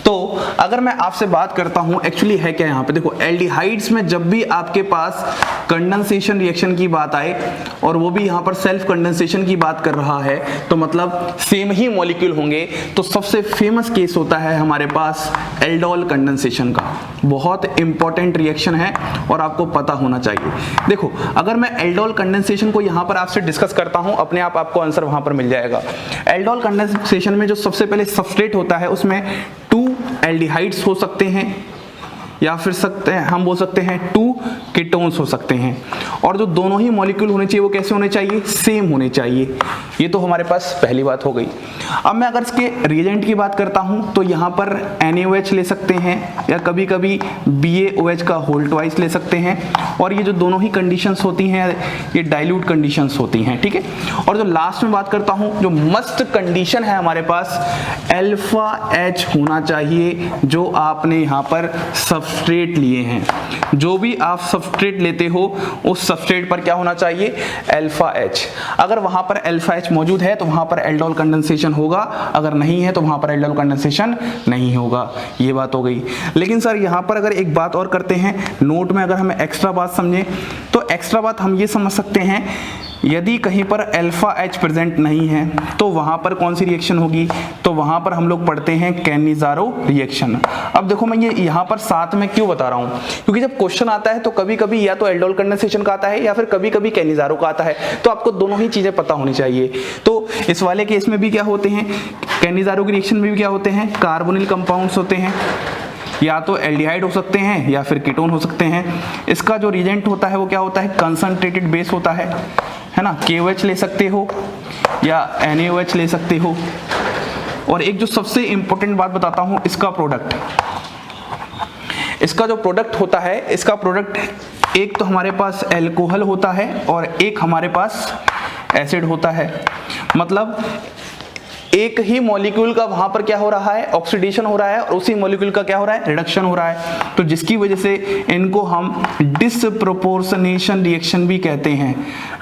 Speaker 1: तो अगर मैं आपसे बात करता हूं एक्चुअली है क्या यहाँ पे, देखो एल्डिहाइड्स में जब भी आपके पास कंडेंसेशन रिएक्शन की बात आए और वो भी यहाँ पर सेल्फ कंडेंसेशन की बात कर रहा है, तो मतलब सेम ही मॉलिक्यूल होंगे, तो सबसे फेमस केस होता है हमारे पास एल्डोल कंडेंसेशन का। बहुत इंपॉर्टेंट रिएक्शन है और आपको पता होना चाहिए। देखो, अगर मैं एल्डोल कंडेंसेशन को यहाँ पर आपसे डिस्कस करता हूँ, अपने आप आपको आंसर वहां पर मिल जाएगा। एल्डोल कंडेंसेशन में जो सबसे पहले सबस्ट्रेट होता है उसमें 2 एल्डिहाइड्स हो सकते हैं, या फिर हम बोल सकते हैं 2 कीटोन्स हो सकते हैं, और जो दोनों ही मॉलिक्यूल होने चाहिए वो कैसे होने चाहिए, सेम होने चाहिए। ये तो हमारे पास पहली बात हो गई। अब मैं अगर इसके रिएजेंट की बात करता हूं तो यहाँ पर NaOH ले सकते हैं, या कभी कभी BaOH का होल ट्वाइस ले सकते हैं, और ये जो दोनों ही कंडीशंस होती हैं ये डाइल्यूट कंडीशंस होती हैं, ठीक है। और जो लास्ट में बात करता हूं, जो मस्ट कंडीशन है हमारे पास, अल्फा H होना चाहिए, जो आपने यहाँ पर सबस्ट्रेट लिए हैं। जो भी आप सबस्ट्रेट लेते हो उस सबस्ट्रेट पर क्या होना चाहिए, अल्फा H। अगर वहां पर अल्फा H मौजूद है तो वहां पर एल्डोल कंडेंसेशन होगा, अगर नहीं है तो वहां पर एल्डोल कंडेंसेशन नहीं होगा। ये बात हो गई। लेकिन सर यहाँ पर अगर एक बात और करते हैं, नोट में अगर हमें एक्स्ट्रा बात समझें तो एक्स्ट्रा बात हम ये समझ सकते हैं, यदि कहीं पर अल्फा H प्रेजेंट नहीं है तो वहां पर कौन सी रिएक्शन होगी, तो वहां पर हम लोग पढ़ते हैं कैनिज़ारो रिएक्शन। अब देखो, मैं ये यहाँ पर साथ में क्यों बता रहा हूँ, क्योंकि जब क्वेश्चन आता है तो कभी कभी या तो एल्डोल कंडेंसेशन का आता है या फिर कभी कभी कैनिज़ारो का आता है, तो आपको दोनों ही चीजें पता होनी चाहिए। तो इस वाले केस में भी क्या होते हैं, कैनिज़ारो की रिएक्शन में भी क्या होते हैं, कार्बोनिल कंपाउंड्स होते हैं, या तो एल्डिहाइड हो सकते हैं या फिर कीटोन हो सकते हैं। इसका जो रिएजेंट होता है वो क्या होता है, कंसंट्रेटेड बेस होता है ना, KOH ले सकते हो या NaOH ले सकते हो। और एक जो सबसे इंपॉर्टेंट बात बताता हूं, इसका प्रोडक्ट, इसका जो प्रोडक्ट होता है, इसका प्रोडक्ट एक तो हमारे पास एल्कोहल होता है और एक हमारे पास एसिड होता है। मतलब एक ही मॉलिक्यूल का वहां पर क्या हो रहा है, ऑक्सीडेशन हो रहा है, और उसी मॉलिक्यूल का क्या हो रहा है, रिडक्शन हो रहा है। तो जिसकी वजह से इनको हम डिसप्रोपोर्शनेशन रिएक्शन भी कहते हैं।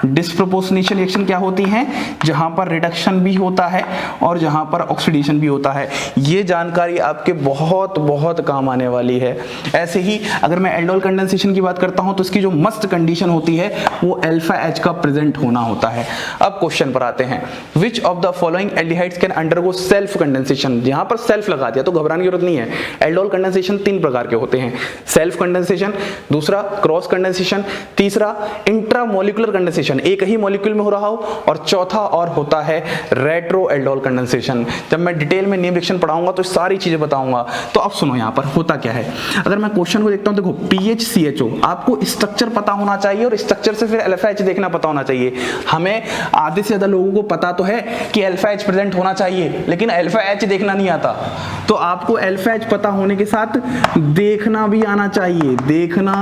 Speaker 1: डिसप्रोपोर्शनेशन रिएक्शन क्या होती है, जहां पर रिडक्शन भी होता है और जहां पर ऑक्सीडेशन भी होता है। ये जानकारी आपके बहुत बहुत काम आने वाली है। ऐसे ही अगर मैं एल्डोल कंडेंसेशन की बात करता हूं तो इसकी जो मस्ट कंडीशन होती है वो अल्फा H का प्रेजेंट होना होता है। अब क्वेश्चन पर आते हैं, विच of the following aldehydes can undergo self condensation. यहां पर सेल्फ लगा दिया तो घबराने की जरूरत नहीं है। एल्डोल कंडेंसेशन 3 प्रकार के होते हैं, सेल्फ कंडेंसेशन, दूसरा क्रॉस कंडेंसेशन, तीसरा इंट्रामोलिकुलर कंडेंसेशन, एक ही मॉलिक्यूल में हो रहा हो, और चौथा और होता है रेट्रो एल्डोल कंडेंसेशन। जब मैं डिटेल में नेम रिएक्शन पढ़ाऊंगा तो सारी चीजें बताऊंगा। तो अब सुनो यहां पर होता क्या है। अगर मैं क्वेश्चन को देखता हूं, देखो PHCHO, आपको स्ट्रक्चर पता होना चाहिए और स्ट्रक्चर से फिर अल्फा H देखना पता होना चाहिए। हमें आधे से ज्यादा लोगों को पता तो है कि अल्फा H प्रेजेंट होना चाहिए, लेकिन अल्फा H देखना नहीं आता। तो आपको अल्फा H पता होने के साथ देखना भी आना चाहिए, देखना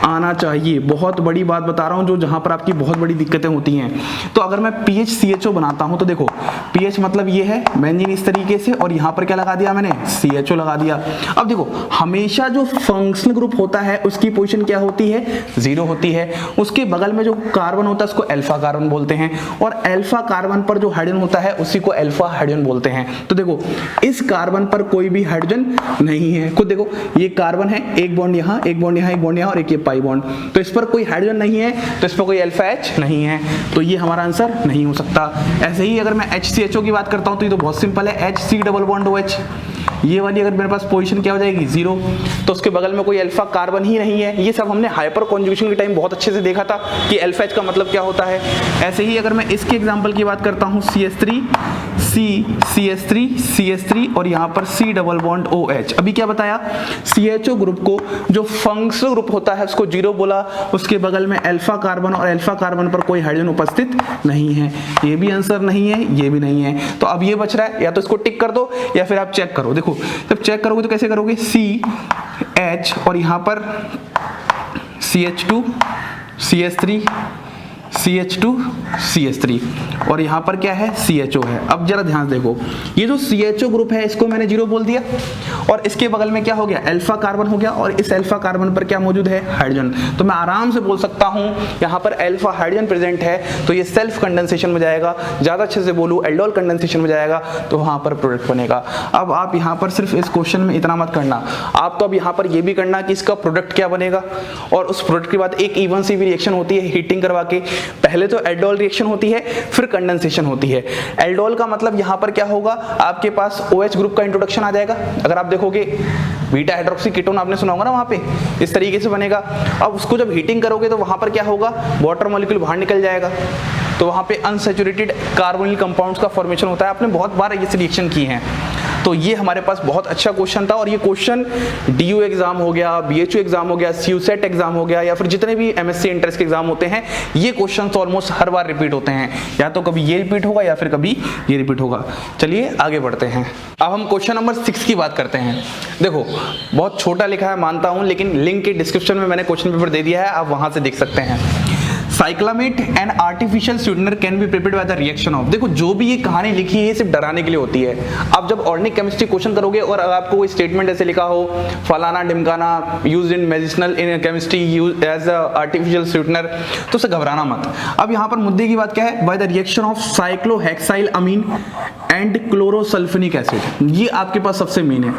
Speaker 1: आना चाहिए। बहुत बड़ी बात बता रहा हूं, जो जहां पर आपकी बहुत बड़ी दिक्कतें होती हैं। तो अगर मैं PHCHO बनाता हूं तो देखो PH मतलब ये है बेंजीन इस तरीके से, और यहां पर क्या लगा दिया मैंने, CHO लगा दिया। अब देखो हमेशा जो फंक्शनल ग्रुप होता है उसकी पोजीशन क्या होती है, 0 होती है। उसके बगल में जो कार्बन होता है उसको अल्फा कार्बन बोलते हैं, और अल्फा कार्बन पर जो हाइड्रोजन होता है उसी को अल्फा हाइड्रोजन बोलते हैं। तो देखो इस कार्बन पर कोई भी हाइड्रोजन नहीं है। खुद देखो ये कार्बन है, एक बॉन्ड यहाँ, एक बॉन्ड यहाँ, एक बॉन्ड यहाँ, और एक ये पाई बॉन्ड, तो इस पर कोई हाइड्रोजन नहीं है, तो इस पर कोई अल्फा H नहीं है, तो ये हमारा आंसर नहीं हो सकता। ऐसे ही अगर मैं HCHO की बात करता हूं तो ये तो बहुत सिंपल है, HC डबल बॉन्ड OH। ये वाली अगर मेरे पास पोजीशन क्या हो जाएगी, 0, तो उसके बगल में कोई अल्फा कार्बन ही नहीं है। ये सब हमने हाइपर कॉन्जुगेशन के टाइम बहुत अच्छे से देखा था कि अल्फा H का मतलब क्या होता है। ऐसे ही अगर मैं इसके एग्जांपल की बात करता हूं, CH3 CH3 CH3 और यहाँ पर C डबल बॉन्ड OH। अभी क्या बताया, CHO ग्रुप को जो फंक्शनल ग्रुप होता है उसको 0 बोला, उसके बगल में अल्फा कार्बन, और अल्फा कार्बन पर कोई हाइड्रोजन उपस्थित नहीं है। ये भी आंसर नहीं है, ये भी नहीं है। तो अब ये बच रहा है, या तो इसको टिक कर दो या फिर आप चेक करो। देखो जब चेक करोगे तो कैसे करोगे, CH और यहाँ पर CH2 CH3 CH2 CH3 और यहाँ पर क्या है, CHO है। अब जरा ध्यान देखो, ये जो CHO ग्रुप है इसको मैंने 0 बोल दिया, और इसके बगल में क्या हो गया, अल्फा कार्बन हो गया, और इस अल्फा कार्बन पर क्या मौजूद है, हाइड्रोजन। तो मैं आराम से बोल सकता हूँ यहाँ पर अल्फा हाइड्रोजन प्रेजेंट है, तो ये सेल्फ कंडेंसेशन में जाएगा। ज़्यादा अच्छे से बोलूँ एल्डोल कंडेंसेशन में जाएगा, तो वहाँ पर प्रोडक्ट बनेगा। अब आप यहाँ पर सिर्फ इस क्वेश्चन में इतना मत करना, आप तो अब यहाँ पर ये भी करना कि इसका प्रोडक्ट क्या बनेगा, और उस प्रोडक्ट के बाद एक इवन सी भी रिएक्शन होती है हीटिंग करवा के। पहले तो एल्डोल रिएक्शन होती है, फिर कंडेंसेशन होती है। एल्डोल का मतलब यहाँ पर क्या होगा, आपके पास OH ग्रुप का इंट्रोडक्शन आ जाएगा। अगर आप देखोगे बीटा हाइड्रोक्सी कीटोन आपने सुना होगा ना, वहाँ पे इस तरीके से बनेगा। अब उसको जब हीटिंग करोगे तो वहाँ पर क्या होगा, वाटर मॉलिक्यूल बाहर निकल जाएगा, तो वहाँ पे अनसैचुरेटेड कार्बोनिल कंपाउंड्स का फॉर्मेशन होता है। आपने बहुत बार ये रिएक्शन की हैं। तो ये हमारे पास बहुत अच्छा क्वेश्चन था, और ये क्वेश्चन DU एग्जाम हो गया, BHU एग्जाम हो गया, CUSET एग्जाम हो गया, या फिर जितने भी MSc इंटरेस्ट के एग्जाम होते हैं, ये क्वेश्चन ऑलमोस्ट हर बार रिपीट होते हैं। या तो कभी ये रिपीट होगा या फिर कभी ये रिपीट होगा। चलिए आगे बढ़ते हैं। अब हम क्वेश्चन नंबर 6 की बात करते हैं। देखो बहुत छोटा लिखा है मानता हूं, लेकिन लिंक के डिस्क्रिप्शन में मैंने क्वेश्चन पेपर दे दिया है, आप वहां से देख सकते हैं। Cyclamate and artificial sweetener can be prepared by the reaction of. देखो जो भी ये कहानी लिखी है ये सिर्फ डराने के लिए होती है। आप जब ऑर्गेनिक केमिस्ट्री क्वेश्चन करोगे और अगर आपको कोई स्टेटमेंट ऐसे लिखा हो, फलाना ढिमकाना used in medicinal in chemistry used as a artificial sweetener, तो उसे घबराना मत। अब यहाँ पर मुद्दे की बात क्या है, by the reaction of cyclohexyl amine and chlorosulfonic acid, ये आपके पास सबसे मेन है।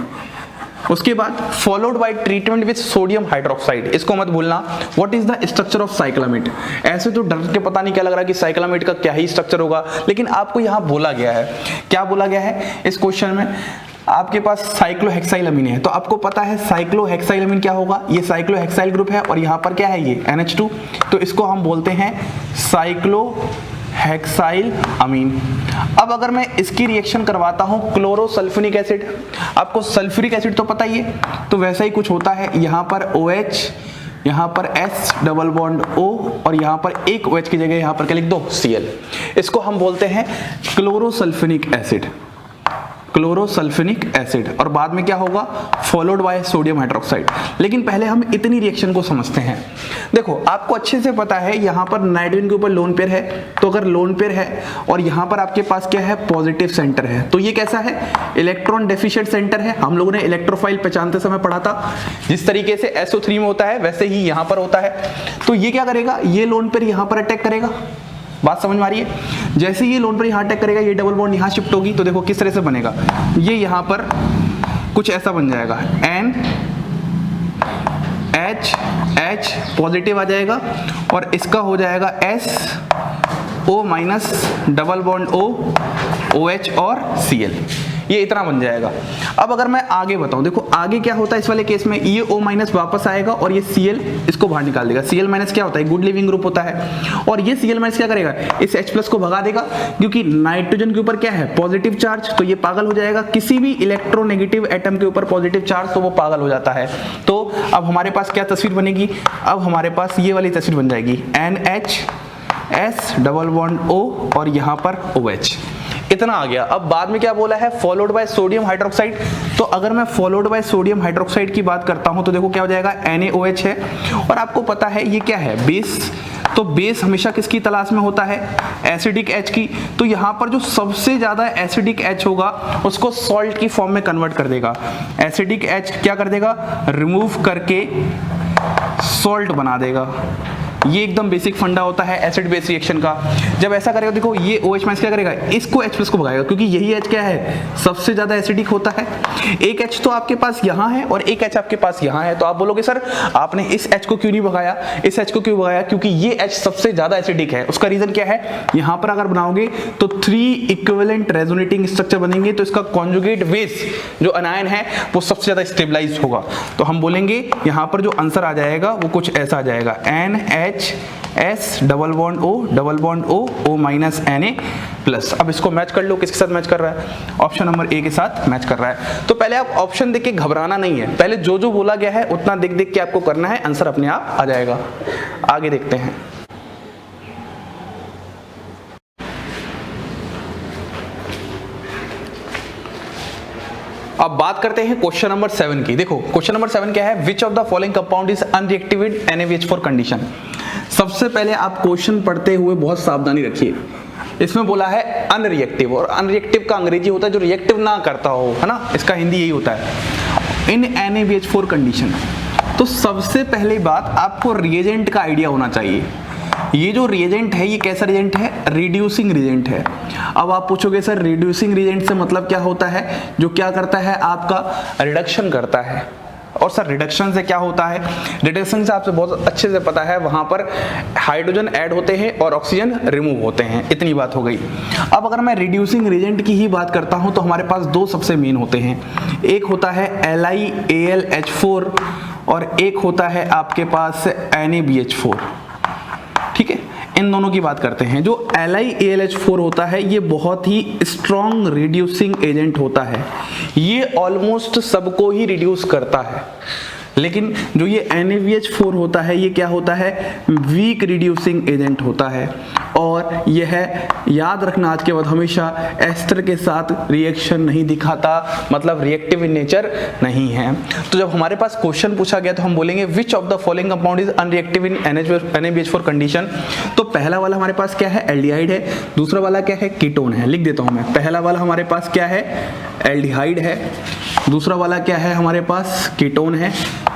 Speaker 1: उसके बाद followed by treatment with sodium hydroxide, इसको मत भूलना। What is the structure of cyclamate. ऐसे तो डर के पता नहीं क्या लग रहा है कि साइक्लामेट का क्या ही स्ट्रक्चर होगा, लेकिन आपको यहाँ बोला गया है, क्या बोला गया है इस क्वेश्चन में, आपके पास साइक्लोहेक्साइल अमीन है, तो आपको पता है साइक्लोहेक्साइल अमीन क्या होगा, ये साइक्लोहेक्साइल ग्रुप है, और यहाँ पर क्या है ये NH2, तो इसको हम बोलते हैं साइक्लोहेक्साइल अमीन। अब अगर मैं इसकी रिएक्शन करवाता हूं क्लोरोसल्फोनिक एसिड, आपको सल्फ्यूरिक एसिड तो पता ही है, तो वैसा ही कुछ होता है। यहाँ पर OH, यहाँ पर S डबल बॉन्ड O, और यहाँ पर एक OH की जगह यहाँ पर क्या लिख दो, Cl। इसको हम बोलते हैं क्लोरोसल्फोनिक एसिड, क्लोरोसल्फोनिक एसिड, और बाद में क्या होगा, फॉलोड बाय सोडियम हाइड्रोक्साइड। लेकिन पहले हम इतनी रिएक्शन को समझते हैं। देखो आपको अच्छे से पता है यहाँ पर नाइट्रोजन के ऊपर लोन पेयर है, तो अगर लोन पेयर है और यहाँ पर आपके पास क्या है, पॉजिटिव सेंटर है, तो ये कैसा है, इलेक्ट्रॉन डेफिशिएंट सेंटर है। हम लोगों ने इलेक्ट्रोफाइल पहचानते समय पढ़ा था, जिस तरीके से SO3 में होता है वैसे ही यहाँ पर होता है। तो ये क्या करेगा, ये लोन पेयर यहाँ पर अटैक करेगा, बात समझ में आ रही है। जैसे ये लोन पर यहाँ अटैक करेगा, ये डबल बॉन्ड यहाँ शिफ्ट होगी, तो देखो किस तरह से बनेगा, ये यहाँ पर कुछ ऐसा बन जाएगा, NH पॉजिटिव आ जाएगा, और इसका हो जाएगा SO minus double bond OH और Cl, ये इतना बन जाएगा। अब अगर मैं आगे बताऊं, देखो आगे क्या होता है इस वाले केस में, ये O माइनस वापस आएगा और ये Cl इसको बाहर निकाल देगा। Cl माइनस क्या होता है, गुड लिविंग ग्रुप होता है, और ये Cl माइनस क्या करेगा, इस H प्लस को भगा देगा, क्योंकि नाइट्रोजन के ऊपर क्या है, पॉजिटिव चार्ज, तो ये पागल हो जाएगा। किसी भी इलेक्ट्रोनेगेटिव एटम के ऊपर पॉजिटिव चार्ज, तो वो पागल हो जाता है। तो अब हमारे पास क्या तस्वीर बनेगी, अब हमारे पास ये वाली तस्वीर बन जाएगी, NH S double bond O और यहाँ पर OH। इतना आ गया। अब बाद में क्या बोला है, फॉलोड बाय सोडियम हाइड्रोक्साइड। तो अगर मैं फॉलोड बाय सोडियम हाइड्रोक्साइड की बात करता हूं तो देखो क्या हो जाएगा, NaOH है। और आपको पता है ये क्या है, बेस। तो बेस हमेशा किसकी तलाश में होता है, एसिडिक H की। तो यहाँ पर जो सबसे ज्यादा एसिडिक H होगा उसको सॉल्ट की फॉर्म में कन्वर्ट कर देगा। एसिडिक H क्या कर देगा, रिमूव करके सॉल्ट बना देगा। ये एकदम बेसिक फंडा होता है एसिड बेस रिएक्शन का। जब ऐसा करेगा देखो, ये OH माइनस क्या करेगा, इसको H+ को भगाएगा, क्योंकि यही H क्या है, सबसे ज्यादा एसिडिक होता है। एक H तो आपके पास यहाँ है और एक H आपके पास यहाँ है। तो आप बोलोगे सर आपने इस H को क्यों नहीं भगाया, इस H को क्यों भगाया, क्योंकि ये H सबसे ज्यादा एसिडिक है। उसका रीजन क्या है, यहाँ पर अगर बनाओगे तो 3 इक्विवेलेंट रेजोनेटिंग स्ट्रक्चर बनेंगे, तो इसका कॉन्जुगेट बेस जो अनायन है वो सबसे ज्यादा स्टेबलाइज होगा। तो हम बोलेंगे यहाँ पर जो आंसर आ जाएगा वो कुछ ऐसा आ जाएगा, NHS double bond O O minus Na+। अब इसको मैच कर लो, किसके साथ मैच कर रहा है, ऑप्शन नंबर ए के साथ मैच कर रहा है। तो पहले आप ऑप्शन देख के घबराना नहीं है, पहले जो जो बोला गया है उतना देख देख के आपको करना है, आंसर अपने आप आ जाएगा। आगे देखते हैं। अब बात करते हैं क्वेश्चन नंबर 7 की। देखो क्वेश्चन नंबर 7 क्या है, विच of the following compound is unreactive with NaBH4 condition. सबसे पहले आप क्वेश्चन पढ़ते हुए बहुत सावधानी रखिए। इसमें बोला है अनरिएक्टिव, और अनरिएक्टिव का अंग्रेजी होता है जो रिएक्टिव ना करता हो, है ना, इसका हिंदी यही होता है, इन NaBH4 कंडीशन। तो सबसे पहली बात आपको रिएजेंट का आइडिया होना चाहिए। ये जो रिएजेंट है ये कैसा रिएजेंट है, रिड्यूसिंग रिएजेंट है। अब आप पूछोगे सर रिड्यूसिंग रिएजेंट से मतलब क्या होता है, जो क्या करता है, आपका रिडक्शन करता है। और सर रिडक्शन से क्या होता है, रिडक्शन से आपसे बहुत अच्छे से पता है, वहां पर हाइड्रोजन ऐड होते हैं और ऑक्सीजन रिमूव होते हैं, इतनी बात हो गई। अब अगर मैं रिड्यूसिंग रिएजेंट की ही बात करता हूं तो हमारे पास दो सबसे मेन होते हैं, एक होता है LiAlH4 और एक होता है आपके पास NaBH4। ठीक है, इन दोनों की बात करते हैं। जो LiAlH4 होता है ये बहुत ही स्ट्रॉन्ग रिड्यूसिंग एजेंट होता है, ये ऑलमोस्ट सबको ही रिड्यूस करता है। लेकिन जो ये NaBH4 होता है ये क्या होता है, वीक रिड्यूसिंग एजेंट होता है। और यह याद रखना आज के बाद हमेशा एस्टर के साथ रिएक्शन नहीं दिखाता, मतलब रिएक्टिव इन नेचर नहीं है। तो जब हमारे पास क्वेश्चन पूछा गया तो हम बोलेंगे विच of the following compound is unreactive in NaBH4 condition. तो पहला वाला हमारे पास क्या है, एल्डिहाइड है। दूसरा वाला क्या है, कीटोन है। लिख देता हूं मैं, पहला वाला हमारे पास क्या है, एल्डिहाइड है। दूसरा वाला क्या है हमारे पास, कीटोन है।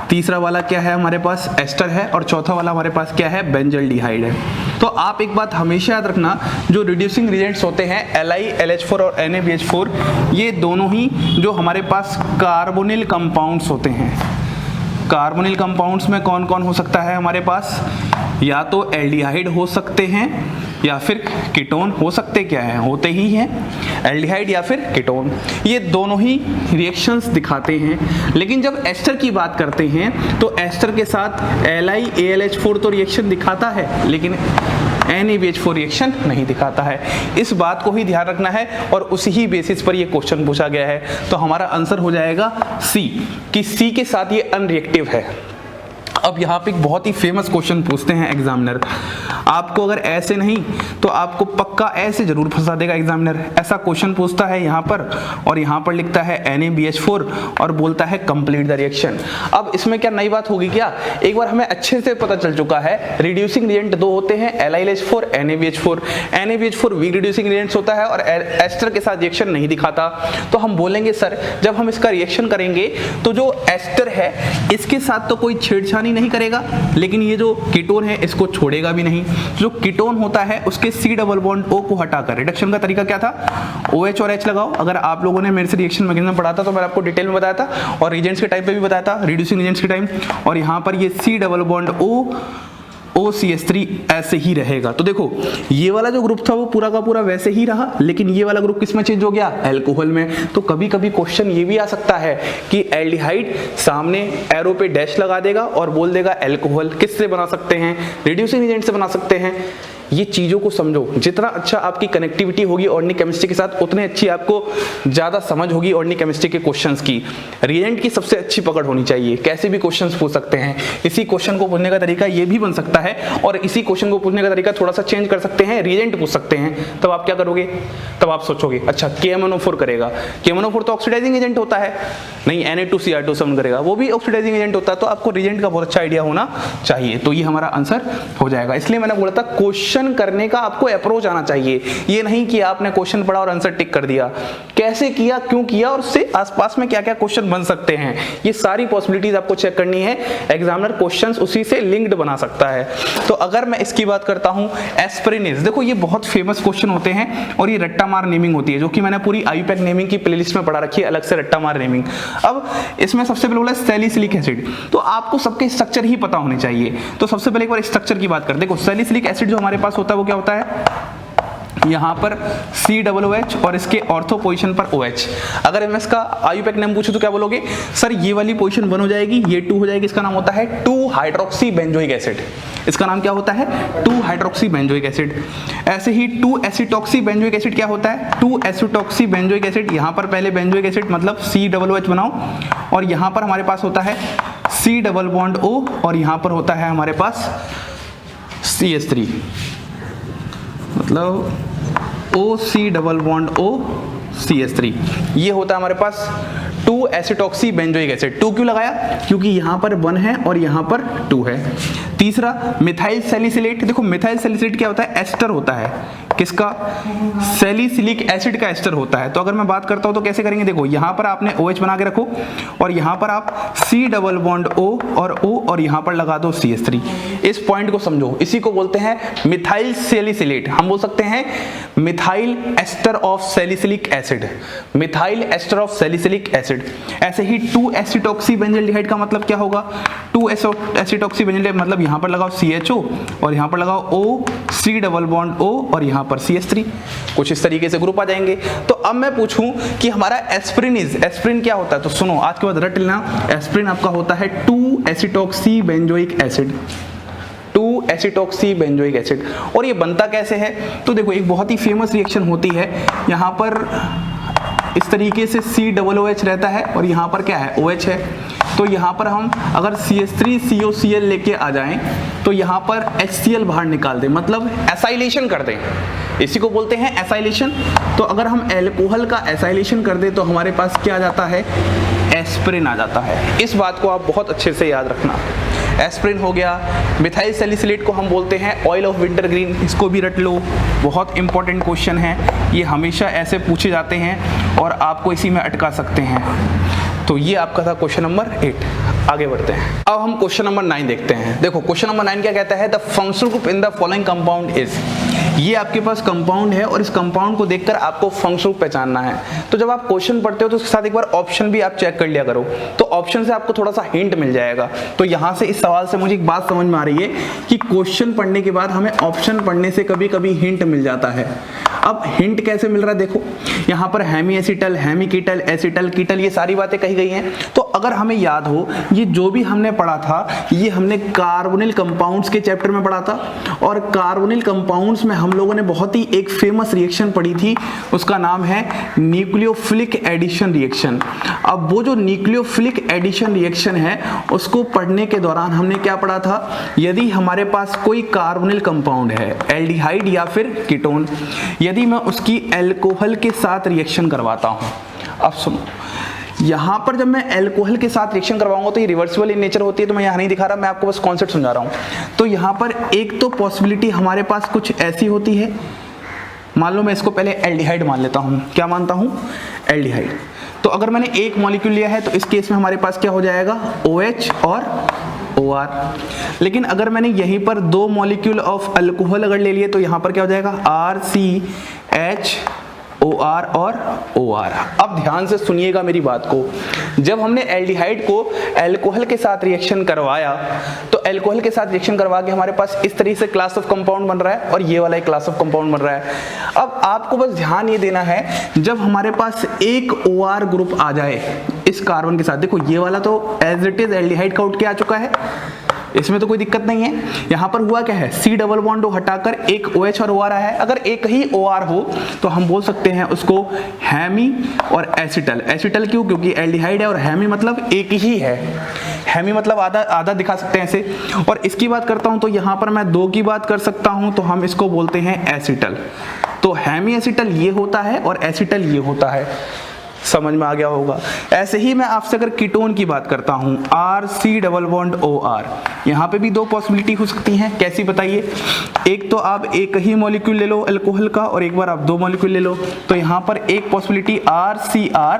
Speaker 1: तीसरा वाला क्या है हमारे पास, एस्टर है। और चौथा वाला हमारे पास क्या है, बेंजल्डिहाइड है। तो आप एक बात हमेशा याद रखना, जो रिड्यूसिंग रिएजेंट्स होते हैं LiAlH4 और NaBH4 ये दोनों ही जो हमारे पास कार्बोनिल कंपाउंड्स होते हैं। कार्बोनिल कंपाउंड्स में कौन कौन हो सकता है हमारे पास, या तो एल्डिहाइड हो सकते हैं या फिर कीटोन हो सकते, क्या है, होते ही हैं, एल्डिहाइड या फिर कीटोन। ये दोनों ही रिएक्शंस दिखाते हैं। लेकिन जब एस्टर की बात करते हैं तो एस्टर के साथ LiAlH4 तो रिएक्शन दिखाता है लेकिन NaBH4 रिएक्शन नहीं दिखाता है। इस बात को ही ध्यान रखना है और उसी ही बेसिस पर ये क्वेश्चन पूछा गया है। तो हमारा आंसर हो जाएगा सी, कि सी के साथ ये अनरिएक्टिव है। अब यहाँ पे एक बहुत ही फेमस क्वेश्चन पूछते हैं एग्जामिनर, आपको अगर ऐसे नहीं तो आपको पक्का ऐसे जरूर फंसा देगा एग्जामिनर। ऐसा क्वेश्चन पूछता है यहाँ पर और यहाँ पर लिखता है NaBH4 और बोलता है कंप्लीट द रिएक्शन। अब इसमें क्या नई बात होगी क्या, एक बार हमें अच्छे से पता चल चुका है रिड्यूसिंग रिएजेंट दो होते हैं, LiAlH4 NaBH4। NaBH4 week reducing reagent होता है और एस्टर के साथ रिएक्शन नहीं दिखाता। तो हम बोलेंगे सर जब हम इसका रिएक्शन करेंगे तो जो एस्टर है इसके साथ तो कोई छेड़छाड़ नहीं करेगा, लेकिन ये जो कीटोन है इसको छोड़ेगा भी नहीं। जो कीटोन होता है उसके C डबल बॉन्ड O को हटाकर रिडक्शन का तरीका क्या था, OH और H लगाओ। अगर आप लोगों ने मेरे से रिएक्शन मैकेनिज्म पढ़ा था तो मैंने आपको डिटेल में बताया था और रिएजेंट्स के टाइम पे भी बताया था, रिड्यूसिंग रिएजेंट्स के टाइम। और यहाँ पर ये C double bond O OCH3 ऐसे ही रहेगा। तो देखो ये वाला जो ग्रुप था वो पूरा का पूरा वैसे ही रहा, लेकिन ये वाला ग्रुप किसमें चेंज हो गया, अल्कोहल में। तो कभी कभी क्वेश्चन ये भी आ सकता है कि एल्डिहाइड सामने एरो पे डैश लगा देगा और बोल देगा अल्कोहल। किससे बना सकते हैं, रिड्यूसिंग एजेंट से बना सकते हैं। ये चीज़ों को समझो। जितना अच्छा आपकी कनेक्टिविटी होगी ऑर्गेनिक केमिस्ट्री के साथ, उतनी अच्छी आपको ज़्यादा समझ होगी ऑर्गेनिक केमिस्ट्री के क्वेश्चंस की। रिएजेंट की सबसे अच्छी पकड़ होनी चाहिए, कैसे भी क्वेश्चंस पूछ सकते हैं। इसी क्वेश्चन को पूछने का तरीका ये भी बन सकता है और इसी क्वेश्चन को पूछने का तरीका थोड़ा सा चेंज कर सकते हैं, रिएजेंट पूछ सकते हैं। तब आप क्या करोगे, तब आप सोचोगे अच्छा KMnO4 करेगा, KMnO4 तो ऑक्सीडाइजिंग एजेंट होता है, नहीं Na2Cr2 करेगा, वो भी ऑक्सीडाइजिंग एजेंट होता है। तो आपको रिएजेंट का बहुत अच्छा आइडिया होना चाहिए। तो ये हमारा आंसर हो जाएगा। इसलिए मैंने बोला था क्वेश्चन करने का आपको अप्रोच आना चाहिए। ये नहीं कि आपने क्वेश्चन पढ़ा और आंसर टिक कर दिया, कैसे किया, क्यों किया और उससे आसपास में क्या क्या क्वेश्चन बन सकते हैं, ये सारी पॉसिबिलिटीज आपको चेक करनी है। एग्जामिनर क्वेश्चंस उसी से लिंक्ड बना सकता है। तो अगर मैं इसकी बात करता हूं एस्पिरिनिस, देखो ये बहुत फेमस क्वेश्चन होते हैं और ये रट्टा मार नेमिंग होती है, जो कि मैंने पूरी आईयूपैक नेमिंग की प्लेलिस्ट में पढ़ा रखी है, अलग से रट्टा मार नेमिंग। अब इसमें सबसे पहले बोला सैलिसिलिक एसिड, तो आपको सबके स्ट्रक्चर ही पता होने चाहिए। तो सबसे पहले एक बार स्ट्रक्चर की बात करते हैं। देखो सैलिसिलिक एसिड जो हमारे पास होता है वो क्या होता है, यहाँ पर COOH और इसके ऑर्थो पोजीशन पर OH। अगर मैं इसका आईयूपैक नेम पूछूं तो क्या बोलोगे, सर ये वाली पोजीशन 1 हो जाएगी, ये 2 हो जाएगी, इसका नाम होता है 2-हाइड्रोक्सी बेंजोइक एसिड। इसका नाम क्या होता है, 2-हाइड्रोक्सी बेंजोइक एसिड। ऐसे ही 2-एसिटॉक्सी बेंजोइक एसिड क्या होता है, 2-एसिटॉक्सी बेंजोइक एसिड। यहाँ पर पहले बेंजोइक एसिड मतलब COOH बनाओ और यहाँ पर हमारे पास होता है C+O और यहाँ पर होता है हमारे पास CH3 मतलब OC+O CH3। ये होता है हमारे पास 2-एसिटॉक्सी बेंजोइक एसिड। 2 क्यों लगाया, क्योंकि यहाँ पर 1 है और यहाँ पर 2 है। तीसरा मिथाइल सैलिसिलेट, देखो मिथाइल सैलिसिलेट क्या होता है, एस्टर होता है, किसका, सैलिसिलिक एसिड का एस्टर होता है। तो अगर मैं बात करता हूं तो कैसे करेंगे, देखो यहाँ पर आपने OH बना के रखो और यहाँ पर आप C+O और O और यहाँ पर लगा दो CH3। इस पॉइंट को समझो, इसी को बोलते हैं मिथाइल सैलिसिलेट। हम बोल सकते हैं methyl ester of salicylic acid, methyl ester of salicylic acid. ऐसे ही 2-एसिटॉक्सी बेंजल्डिहाइड का मतलब क्या होगा, 2-एसिटॉक्सी बेंजल्डिहाइड मतलब यहाँ पर लगाओ CHO और यहाँ पर लगाओ O, C+O और यहाँ पर CH3। कुछ इस तरीके से ग्रुप आ जाएंगे। तो अब मैं पूछूं कि हमारा एस्पिरिन क्या होता है, तो सुनो आज के बाद रट लेना। एस्पिरिन आपका होता है 2-एसिटॉक्सी बेंजोइक एसिड, 2-एसिटॉक्सी बेंजोइक एसिड। और ये बनता कैसे है, तो देखो एक बहुत ही फेमस रिएक्शन होती है, यहाँ पर इस तरीके से COOH रहता है और यहाँ पर क्या है, OH है। तो यहाँ पर हम अगर CH3COCl लेके आ जाएं तो यहाँ पर HCl बाहर निकाल दें, मतलब एसाइलेशन कर दें, इसी को बोलते हैं एसाइलेशन। तो अगर हम एल्कोहल का एसाइलेशन कर दें तो हमारे पास क्या आ जाता है, एस्पिरिन आ जाता है। इस बात को आप बहुत अच्छे से याद रखना। एस्पिरिन हो गया। मिथाइल सैलिसिलेट को हम बोलते हैं ऑयल ऑफ विंटर ग्रीन, इसको भी रट लो, बहुत इंपॉर्टेंट क्वेश्चन है, ये हमेशा ऐसे पूछे जाते हैं और आपको इसी में अटका सकते हैं। तो ये आपका था क्वेश्चन नंबर 8। आगे बढ़ते हैं, अब हम क्वेश्चन नंबर 9 देखते हैं। देखो क्वेश्चन नंबर 9 क्या कहता है, the functional group in the following compound is. ये आपके पास कंपाउंड है और इस कंपाउंड को देखकर आपको फंक्शनल ग्रुप पहचानना है। तो जब आप क्वेश्चन पढ़ते हो तो उसके साथ एक बार ऑप्शन भी आप चेक कर लिया करो, तो ऑप्शन से आपको थोड़ा सा हिंट मिल जाएगा। तो यहाँ से इस सवाल से मुझे एक बात समझ में आ रही है कि क्वेश्चन पढ़ने के बाद हमें ऑप्शन पढ़ने से कभी कभी हिंट मिल जाता है। अब हिंट कैसे मिल रहा है, देखो यहाँ पर हेमी एसिटल, हेमिकीटल, एसिटल, कीटल, ये सारी बातें कही गई हैं। तो अगर हमें याद हो, ये जो भी हमने पढ़ा था ये हमने कार्बोनिल कंपाउंड्स के चैप्टर में पढ़ा था, और कार्बोनिल कंपाउंड्स में हम लोगों ने बहुत ही एक फेमस रिएक्शन पढ़ी थी, उसका नाम है न्यूक्लियोफिलिक एडिशन रिएक्शन। अब वो जो न्यूक्लियोफिलिक एडिशन रिएक्शन है उसको पढ़ने के दौरान हमने क्या पढ़ा था, यदि हमारे पास कोई कार्बोनिल कंपाउंड है, एल्डिहाइड या फिर कीटोन, यदि मैं उसकी एल्कोहल के साथ रिएक्शन करवाता हूं। अब सुनो, यहाँ पर जब मैं एल्कोहल के साथ रिएक्शन करवाऊंगा तो ये रिवर्सिबल इन नेचर होती है, तो मैं यहाँ नहीं दिखा रहा, मैं आपको बस कॉन्सेप्ट समझा रहा हूँ। तो यहाँ पर एक तो पॉसिबिलिटी हमारे पास कुछ ऐसी होती है, मान लो मैं इसको पहले एल्डिहाइड मान लेता हूँ, क्या मानता हूँ, एल्डिहाइड। तो अगर मैंने एक मॉलिक्यूल लिया है तो इस केस में हमारे पास क्या हो जाएगा, OH और OR। लेकिन अगर मैंने यहीं पर 2 मॉलिक्यूल ऑफ अल्कोहल अगर ले लिए तो यहाँ पर क्या हो जाएगा, RCH OR और OR। अब ध्यान से सुनिएगा मेरी बात को, जब हमने एल्डिहाइड को एल्कोहल के साथ रिएक्शन करवाया तो एल्कोहल के साथ रिएक्शन करवा के हमारे पास इस तरीके से क्लास ऑफ कंपाउंड बन रहा है और ये वाला एक क्लास ऑफ कंपाउंड बन रहा है। अब आपको बस ध्यान ये देना है, जब हमारे पास एक OR ग्रुप आ जाए इस कार्बन के साथ, देखो ये वाला तो एज इट इज एल्डिहाइड का उठ के आ चुका है, इसमें तो कोई दिक्कत नहीं है। यहाँ पर हुआ क्या है, C डबल बॉन्ड हटाकर एक OH और OR आया है। अगर एक ही OR हो तो हम बोल सकते हैं उसको हैमी और एसिटल। एसिटल क्यों, क्योंकि एल्डिहाइड है और हैमी मतलब एक ही है, हैमी मतलब आधा आधा दिखा सकते हैं ऐसे। और इसकी बात करता हूं तो यहाँ पर मैं 2 की बात कर सकता हूं, तो हम इसको बोलते हैं एसिटल। तो हैमी एसिटल ये होता है और एसिटल ये होता है, समझ में आ गया होगा। ऐसे ही मैं आपसे अगर कीटोन की बात करता हूं, RC डबल बॉन्ड OR, यहाँ पे भी 2 पॉसिबिलिटी हो सकती हैं। कैसी बताइए, एक तो आप एक ही मॉलिक्यूल ले लो अल्कोहल का और एक बार आप 2 मॉलिक्यूल ले लो। तो यहाँ पर एक पॉसिबिलिटी RCR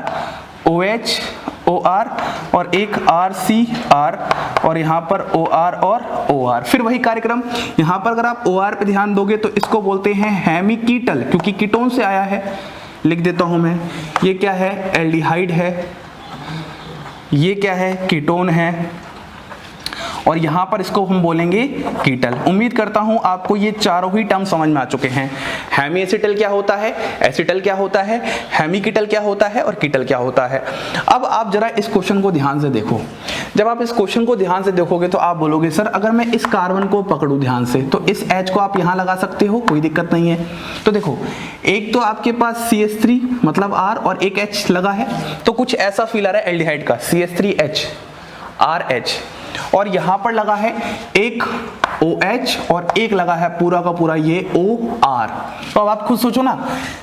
Speaker 1: OH OR और एक RCR और यहाँ पर OR और OR। फिर वही कार्यक्रम, यहाँ पर अगर आप OR पे ध्यान दोगे तो इसको बोलते हैं हेमिकीटल, क्योंकि कीटोन से आया है। लिख देता हूं मैं, ये क्या है, एल्डिहाइड है, ये क्या है, कीटोन है, और यहां पर इसको हम बोलेंगे कीटल। उम्मीद करता हूं आपको ये चारों ही टर्म समझ में आ चुके हैं। हैमी एसिटल क्या होता है, एसिटल क्या होता है, हेमिकीटल क्या होता है और कीटल क्या होता है। अब आप जरा इस क्वेश्चन को ध्यान से देखो। जब आप इस क्वेश्चन को ध्यान से देखोगे तो आप बोलोगे सर अगर मैं इस कार्बन को पकड़ूं ध्यान से तो इस H को आप यहां लगा सकते हो, कोई दिक्कत नहीं है। तो देखो, एक तो आपके पास CH3 मतलब R और एक H लगा है, तो कुछ ऐसा फील आ रहा है एल्डिहाइड का, CH3H RH, और यहां पर लगा है एक OH और एक लगा है पूरा का पूरा ये OR। तो अब आप खुद सोचो ना,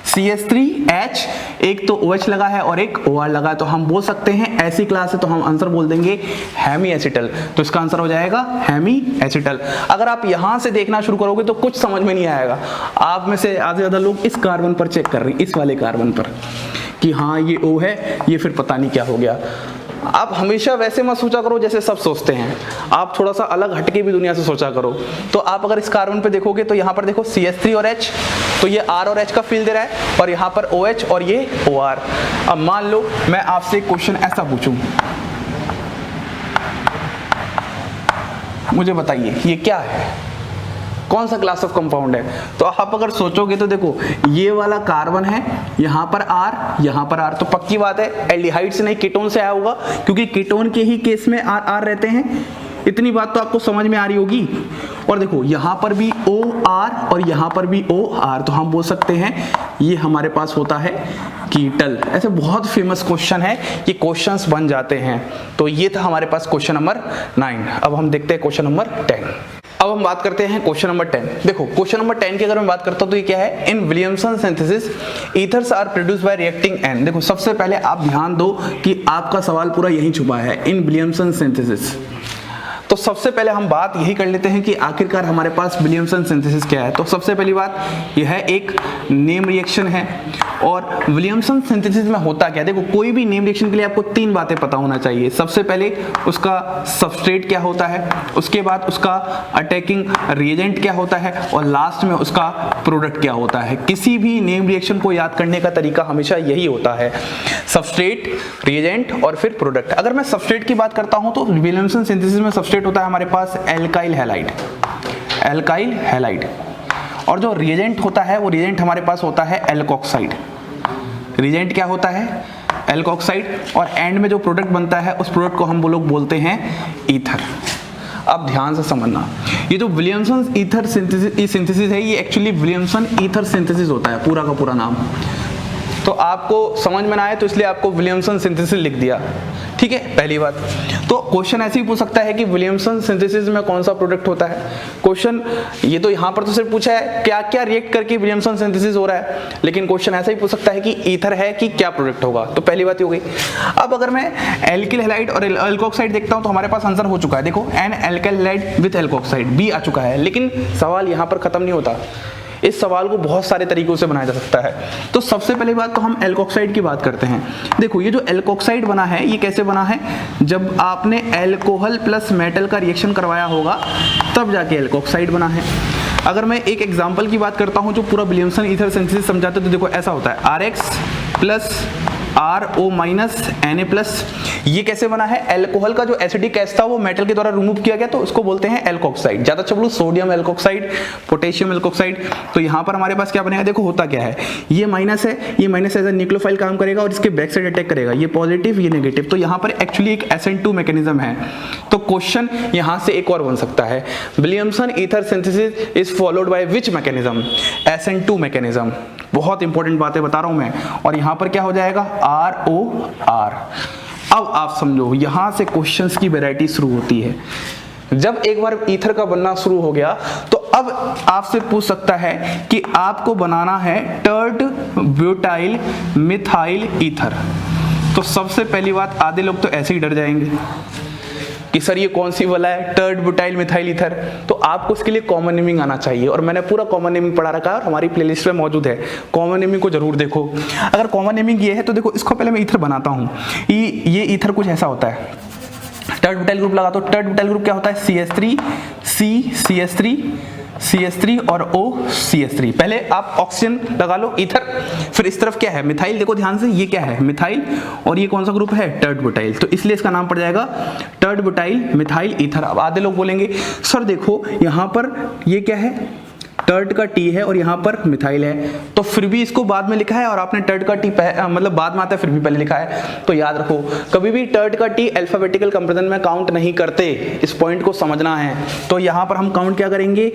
Speaker 1: CH3H, एक तो OH लगा है और एक OR लगा है, तो हम बोल सकते हैं ऐसी क्लास है तो हम आंसर बोल देंगे हेमी एसिटल। तो इसका आंसर हो जाएगा हेमी एसिटल। अगर आप यहां से देखना शुरू करोगे तो कुछ समझ में नहीं आएगा। आप में से आधे ज्यादा लोग इस कार्बन पर चेक कर रहे हैं, इस वाले कार्बन पर, कि हाँ ये O है, ये फिर पता नहीं क्या हो गया। आप हमेशा वैसे मत सोचा करो जैसे सब सोचते हैं, आप थोड़ा सा अलग हटके भी दुनिया से सोचा करो। तो आप अगर इस कार्बन पे देखोगे तो यहाँ पर देखो CH3 और H, तो ये R और H का फील दे रहा है, और यहाँ पर OH और ये OR। अब मान लो मैं आपसे क्वेश्चन ऐसा पूछूं, मुझे बताइए ये क्या है, कौन सा क्लास ऑफ कंपाउंड है। तो आप अगर सोचोगे तो देखो ये वाला कार्बन है, यहाँ पर R, यहाँ पर R, तो पक्की बात है एल्डिहाइड से नहीं कीटोन से आया होगा, क्योंकि कीटोन के ही केस में R रहते हैं। इतनी बात तो आपको समझ में आ रही होगी। और देखो यहाँ पर भी OR और यहाँ पर भी OR, तो हम बोल सकते हैं ये हमारे पास होता है कीटल। ऐसे बहुत फेमस क्वेश्चन है, ये क्वेश्चंस बन जाते हैं। तो ये था हमारे पास क्वेश्चन नंबर 9। अब हम देखते हैं क्वेश्चन नंबर 10। अब हम बात करते हैं क्वेश्चन नंबर 10। देखो क्वेश्चन नंबर 10 की अगर मैं बात करता हूं तो ये क्या है, in Williamson synthesis ethers are produce by reacting an. देखो सबसे पहले आप ध्यान दो कि आपका सवाल पूरा यहीं छुपा है, इन विलियमसन सिंथेसिस। तो सबसे पहले हम बात यही कर लेते हैं कि आखिरकार हमारे पास विलियमसन सिंथेसिस क्या है। तो सबसे पहली बात यह है एक नेम रिएक्शन है, और विलियमसन सिंथेसिस में होता क्या है। देखो कोई भी नेम रिएक्शन के लिए आपको 3 बातें पता होना चाहिए। सबसे पहले उसका सबस्ट्रेट क्या होता है, उसके बाद उसका अटैकिंग रिएजेंट क्या होता है, और लास्ट में उसका प्रोडक्ट क्या होता है। किसी भी नेम रिएक्शन को याद करने का तरीका हमेशा यही होता है, सबस्ट्रेट, रिएजेंट और फिर प्रोडक्ट। अगर मैं सबस्ट्रेट की बात करता हूं तो विलियमसन सिंथेसिस में सबस्ट्रेट होता है हमारे पास एल्काइल हैलाइड, एल्काइल हैलाइड, और जो रिएजेंट होता है वो रिएजेंट हमारे पास होता है एल्कोक्साइड। रिएजेंट क्या होता है, एल्कोक्साइड, और एंड में जो प्रोडक्ट बनता है उस प्रोडक्ट को हम लोग बोलते हैं ईथर। अब ध्यान से समझना, ये जो विलियमसन ईथर सिंथेसिस है ये एक्चुअली विलियमसन ईथर सिंथेसिस होता है, पूरा का पूरा नाम। तो आपको समझ में ना आए तो इसलिए आपको विलियमसन सिंथेसिस लिख दिया, ठीक है, पहली बात। तो क्वेश्चन ऐसे ही पूछ सकता है कि विलियमसन सिंथेसिस में कौन सा प्रोडक्ट होता है। क्वेश्चन ये तो यहाँ पर तो सिर्फ पूछा है क्या क्या रिएक्ट करके विलियमसन सिंथेसिस हो रहा है, लेकिन क्वेश्चन ऐसा ही पूछ सकता है कि ईथर है कि क्या प्रोडक्ट होगा। तो पहली बात ये हो गई। अब अगर मैं एल्किल हैलाइड और एल्कोक्साइड देखता हूँ तो हमारे पास आंसर हो चुका है। देखो an alkyl halide with alkoxide be आ चुका है, लेकिन सवाल यहाँ पर खत्म नहीं होता। इस सवाल को बहुत सारे तरीकों से बनाया जा सकता है। तो सबसे पहली बात तो हम एल्कोक्साइड की बात करते हैं। देखो ये जो एल्कोक्साइड बना है ये कैसे बना है, जब आपने एल्कोहल प्लस मेटल का रिएक्शन करवाया होगा तब जाके एल्कोक्साइड बना है। अगर मैं एक एग्जांपल की बात करता हूं जो पूरा विलियमसन ईथर सिंथेसिस समझाते तो देखो ऐसा होता है, RX plus RO minus Na+। ये कैसे बना है? एल्कोहल का जो एसिडिक एस था वो मेटल के द्वारा रिमूव किया गया, तो उसको बोलते हैं एल्कोक्साइड। ज्यादा अच्छा बोलूं सोडियम एल्कोक्साइड, पोटेशियम एल्कोक्साइड। तो यहाँ पर हमारे पास क्या बनेगा, देखो होता क्या है, ये माइनस है, ये माइनस एज ए न्यूक्लियोफाइल काम करेगा और इसके बैक साइड अटैक करेगा, ये पॉजिटिव ये नेगेटिव। तो यहाँ पर एक्चुअली एक SN2 मैकेनिज्म है। तो क्वेश्चन यहाँ से एक और बन सकता है, Williamson ether synthesis is followed by which mechanism? SN2 mechanism. बहुत इंपॉर्टेंट बातें बता रहा हूं मैं। और यहां पर क्या हो जाएगा? ROR। अब आप समझो यहां से क्वेश्चंस की वैरायटी शुरू होती है। जब एक बार ईथर का बनना शुरू हो गया तो अब आपसे पूछ सकता है कि आपको बनाना है टर्ड ब्यूटाइल मिथाइल ईथर। तो सबसे पहली बात, आधे लोग तो ऐसे ही डर जाएंगे कि सर ये कौन सी वाला है, टर्ड ब्यूटाइल मिथाइल ईथर। तो आपको इसके लिए कॉमन नेमिंग आना चाहिए, और मैंने पूरा कॉमन नेमिंग पढ़ा रखा है और हमारी प्लेलिस्ट में मौजूद है। कॉमन नेमिंग को जरूर देखो। अगर कॉमन नेमिंग ये है तो देखो, इसको पहले मैं ईथर बनाता हूँ। ये ईथर कुछ ऐसा होता है, टर्ड ब्यूटाइल ग्रुप लगा। तो टर्ड ब्यूटाइल ग्रुप क्या होता है? CH3 C CH3 और O CH3। पहले आप ऑक्सीजन लगा लो ईथर, फिर इस तरफ क्या है? मिथाइल। देखो ध्यान से, ये क्या है? मिथाइल, और ये कौन सा ग्रुप है? टर्ड ब्यूटाइल। तो इसलिए इसका नाम पड़ जाएगा टर्ड ब्यूटाइल मिथाइल ईथर। अब आधे लोग बोलेंगे सर देखो यहाँ पर ये क्या है? टर्ड का T है और यहाँ पर मिथाइल है, तो फिर भी इसको बाद में लिखा है और आपने टर्ड का T मतलब बाद में आता है फिर भी पहले लिखा है। तो याद रखो, कभी भी टर्ड का T अल्फाबेटिकल कंपैरिजन में काउंट नहीं करते, इस पॉइंट को समझना है। तो यहाँ पर हम काउंट क्या करेंगे?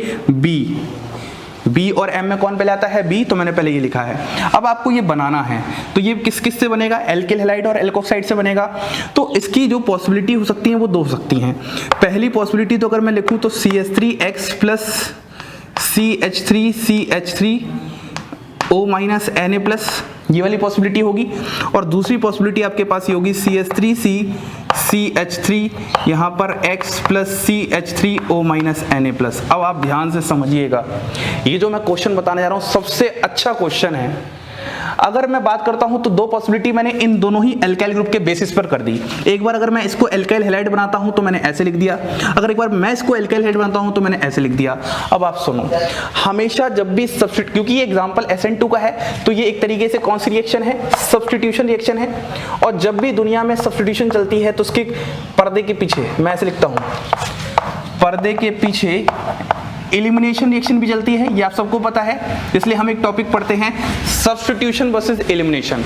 Speaker 1: B और M में कौन पहले आता है? B। तो मैंने पहले ये लिखा है। अब आपको ये बनाना है, तो ये किस से बनेगा? एल्किल हैलाइड और एल्कोक्साइड से बनेगा। तो इसकी जो पॉसिबिलिटी हो सकती है वो दो हो सकती हैं। पहली पॉसिबिलिटी तो अगर मैं लिखूँ तो CH3X plus CH3 O minus Na+, ये वाली पॉसिबिलिटी होगी। और दूसरी पॉसिबिलिटी आपके पास ये होगी CH3C CH3 यहाँ पर X plus CH3O minus Na+। अब आप ध्यान से समझिएगा, ये जो मैं क्वेश्चन बताने जा रहा हूँ सबसे अच्छा क्वेश्चन है। अगर मैं बात करता हूं तो दो पॉसिबिलिटी मैंने इन दोनों ही एल्काइल ग्रुप के बेसिस पर कर दी। एक बार अगर मैं इसको एल्काइल हैलाइड बनाता हूं तो मैंने ऐसे लिख दिया, अगर एक बार मैं इसको एल्काइल हैलाइड बनाता हूं तो मैंने ऐसे लिख दिया। अब आप सुनो, हमेशा जब भी सब्स्टिट्यूट, क्योंकि ये एग्जांपल SN2 का है तो ये एक तरीके से कौन सी रिएक्शन है? सब्स्टिट्यूशन रिएक्शन है। और जब भी दुनिया में सब्स्टिट्यूशन चलती है तो उसके पर्दे के पीछे, मैं ऐसे लिखता हूं, पर्दे के पीछे एलिमिनेशन रिएक्शन भी चलती है, ये आप सबको पता है। इसलिए हम एक टॉपिक पढ़ते हैं सब्स्टिट्यूशन वर्सेस एलिमिनेशन।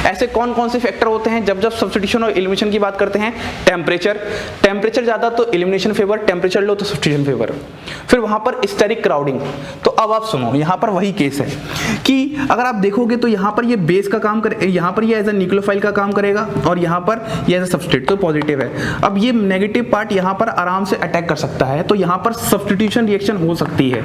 Speaker 1: ऐसे कौन कौन से फैक्टर होते हैं जब सब्स्टिट्यूशन और एलिमिनेशन की बात करते हैं? टेम्परेचर ज्यादा तो एलिमिनेशन फेवर, टेम्परेचर लो तो सब्स्टिट्यूशन फेवर। फिर वहां पर स्टेरिक क्राउडिंग। तो अब आप सुनो, यहाँ पर वही केस है कि अगर आप देखोगे तो यहाँ पर ये बेस का काम करे, यहाँ पर ये एज ए न्यूक्लियोफाइल का काम करेगा और यहाँ पर ये एज ए सब्स्टिट्यूट, तो पॉजिटिव है। अब ये नेगेटिव पार्ट यहाँ पर आराम से अटैक कर सकता है, तो यहाँ पर सब्स्टिट्यूशन रिएक्शन हो सकती है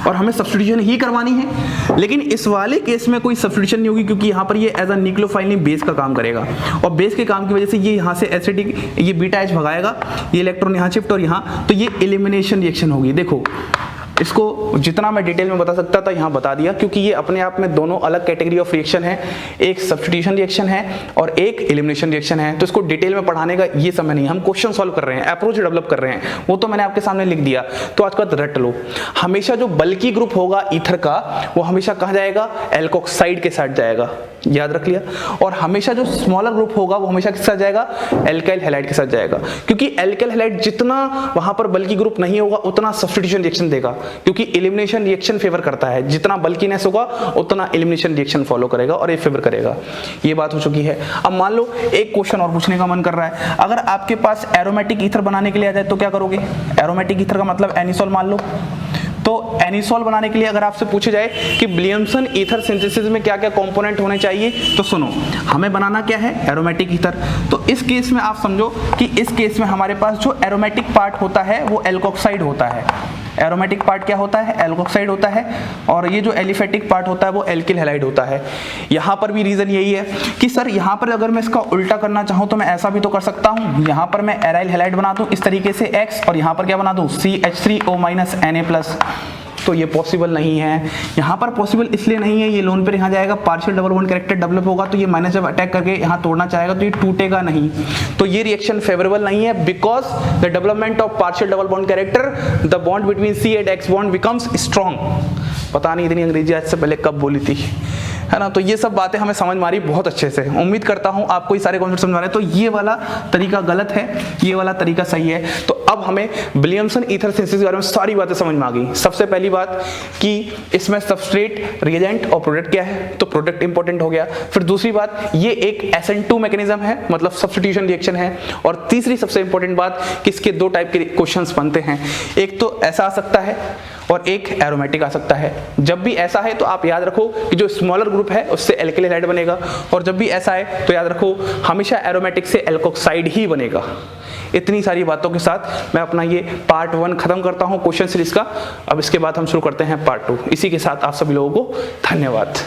Speaker 1: और हमें सब्स्टिट्यूशन ही करवानी है। लेकिन इस वाले केस में कोई सब्स्टिट्यूशन नहीं होगी, क्योंकि यहाँ पर ये एज अ न्यूक्लियोफाइल नहीं बेस का काम करेगा, और बेस के काम की वजह से ये यहाँ से एसिडिक, ये बीटा H भगाएगा, ये इलेक्ट्रॉन यहाँ शिफ्ट और यहाँ, तो ये एलिमिनेशन रिएक्शन होगी। देखो इसको जितना मैं डिटेल में बता सकता था यहाँ बता दिया, क्योंकि ये अपने आप में दोनों अलग कैटेगरी ऑफ रिएक्शन है, एक सब्स्टिट्यूशन रिएक्शन है और एक एलिमिनेशन रिएक्शन है। तो इसको डिटेल में पढ़ाने का ये समय नहीं, हम क्वेश्चन सॉल्व कर रहे हैं, अप्रोच डेवलप कर रहे हैं, वो तो मैंने आपके सामने लिख दिया। तो आज का रट लो, हमेशा जो बल्की ग्रुप होगा ईथर का वो हमेशा कहाँ जाएगा? एल्कोक्साइड के साथ जाएगा, याद रख लिया। और हमेशा जो स्मॉलर ग्रुप होगा वो हमेशा किसके साथ जाएगा? एल्काइल हैलाइड के साथ जाएगा, क्योंकि एल्काइल हैलाइड जितना वहां पर बल्की ग्रुप नहीं होगा उतना सब्स्टिट्यूशन रिएक्शन देगा, क्योंकि एलिमिनेशन रिएक्शन फेवर करता है। जितना बल्कीनेस होगा उतना एलिमिनेशन रिएक्शन फॉलो करेगा और ये फेवर करेगा। ये बात हो चुकी है। अब मान लो एक क्वेश्चन और पूछने का मन कर रहा है, अगर आपके पास एरोमेटिक ईथर बनाने के लिए आ जाए तो क्या करोगे? एरोमेटिक ईथर का मतलब एनिसोल मान लो। तो एनिसोल बनाने के लिए अगर आपसे पूछे जाए कि विलियमसन ईथर सिंथेसिस में क्या क्या कंपोनेंट होने चाहिए, तो सुनो, हमें बनाना क्या है? Aromatic ether. तो इस केस में आप समझो कि इस केस में हमारे पास जो एरोमेटिक पार्ट होता है वो एल्कोक्साइड होता है। एरोमेटिक पार्ट क्या होता है? एल्कोक्साइड होता है, और ये जो एलिफेटिक पार्ट होता है वो एल्किल हैलाइड होता है। यहाँ पर भी रीजन यही है कि सर यहाँ पर अगर मैं इसका उल्टा करना चाहूँ तो मैं ऐसा भी तो कर सकता हूँ, यहाँ पर मैं एराइल हैलाइड बना दूँ इस तरीके से X, और यहाँ पर क्या बना दूँ? CH3O minus Na+। तो ये पॉसिबल नहीं है। यहाँ पर पॉसिबल इसलिए नहीं है, ये लोन पर यहाँ जाएगा, partial double bond character develop होगा, तो ये माइनस जब अटैक करके यहाँ तोड़ना चाहेगा तो ये टूटेगा नहीं, तो ये रिएक्शन फेवरेबल नहीं है। Because the development of partial double bond character, the bond between C and X bond becomes strong. पता नहीं इतनी अंग्रेजी आज से पहले कब बोली थी। है ना। तो ये सब बातें हमें समझ में आ रही बहुत अच्छे से, उम्मीद करता हूँ आपको ये सारे कॉन्सेप्ट समझ में आ रहे हैं। तो ये वाला तरीका गलत है, ये वाला तरीका सही है। तो अब हमें विलियमसन ईथर सिंथेसिस के बारे में सारी बातें समझ में आ गई। सबसे पहली बात कि इसमें सबस्ट्रेट, रिएजेंट और प्रोडक्ट क्या है, तो प्रोडक्ट इंपॉर्टेंट हो गया। फिर दूसरी बात, ये एक SN2 मैकेनिज्म है, मतलब सब्स्टिट्यूशन रिएक्शन है। और तीसरी सबसे इंपॉर्टेंट बात कि इसके दो टाइप के क्वेश्चंस बनते हैं, एक तो ऐसा आ सकता है और एक एरोमेटिक आ सकता है। जब भी ऐसा है तो आप याद रखो कि जो स्मॉलर ग्रुप है उससे एल्किल हैलाइड बनेगा, और जब भी ऐसा है तो याद रखो हमेशा एरोमेटिक से एल्कोक्साइड ही बनेगा। इतनी सारी बातों के साथ मैं अपना ये पार्ट 1 खत्म करता हूँ क्वेश्चन सीरीज का। अब इसके बाद हम शुरू करते हैं पार्ट 2। इसी के साथ आप सभी लोगों को धन्यवाद।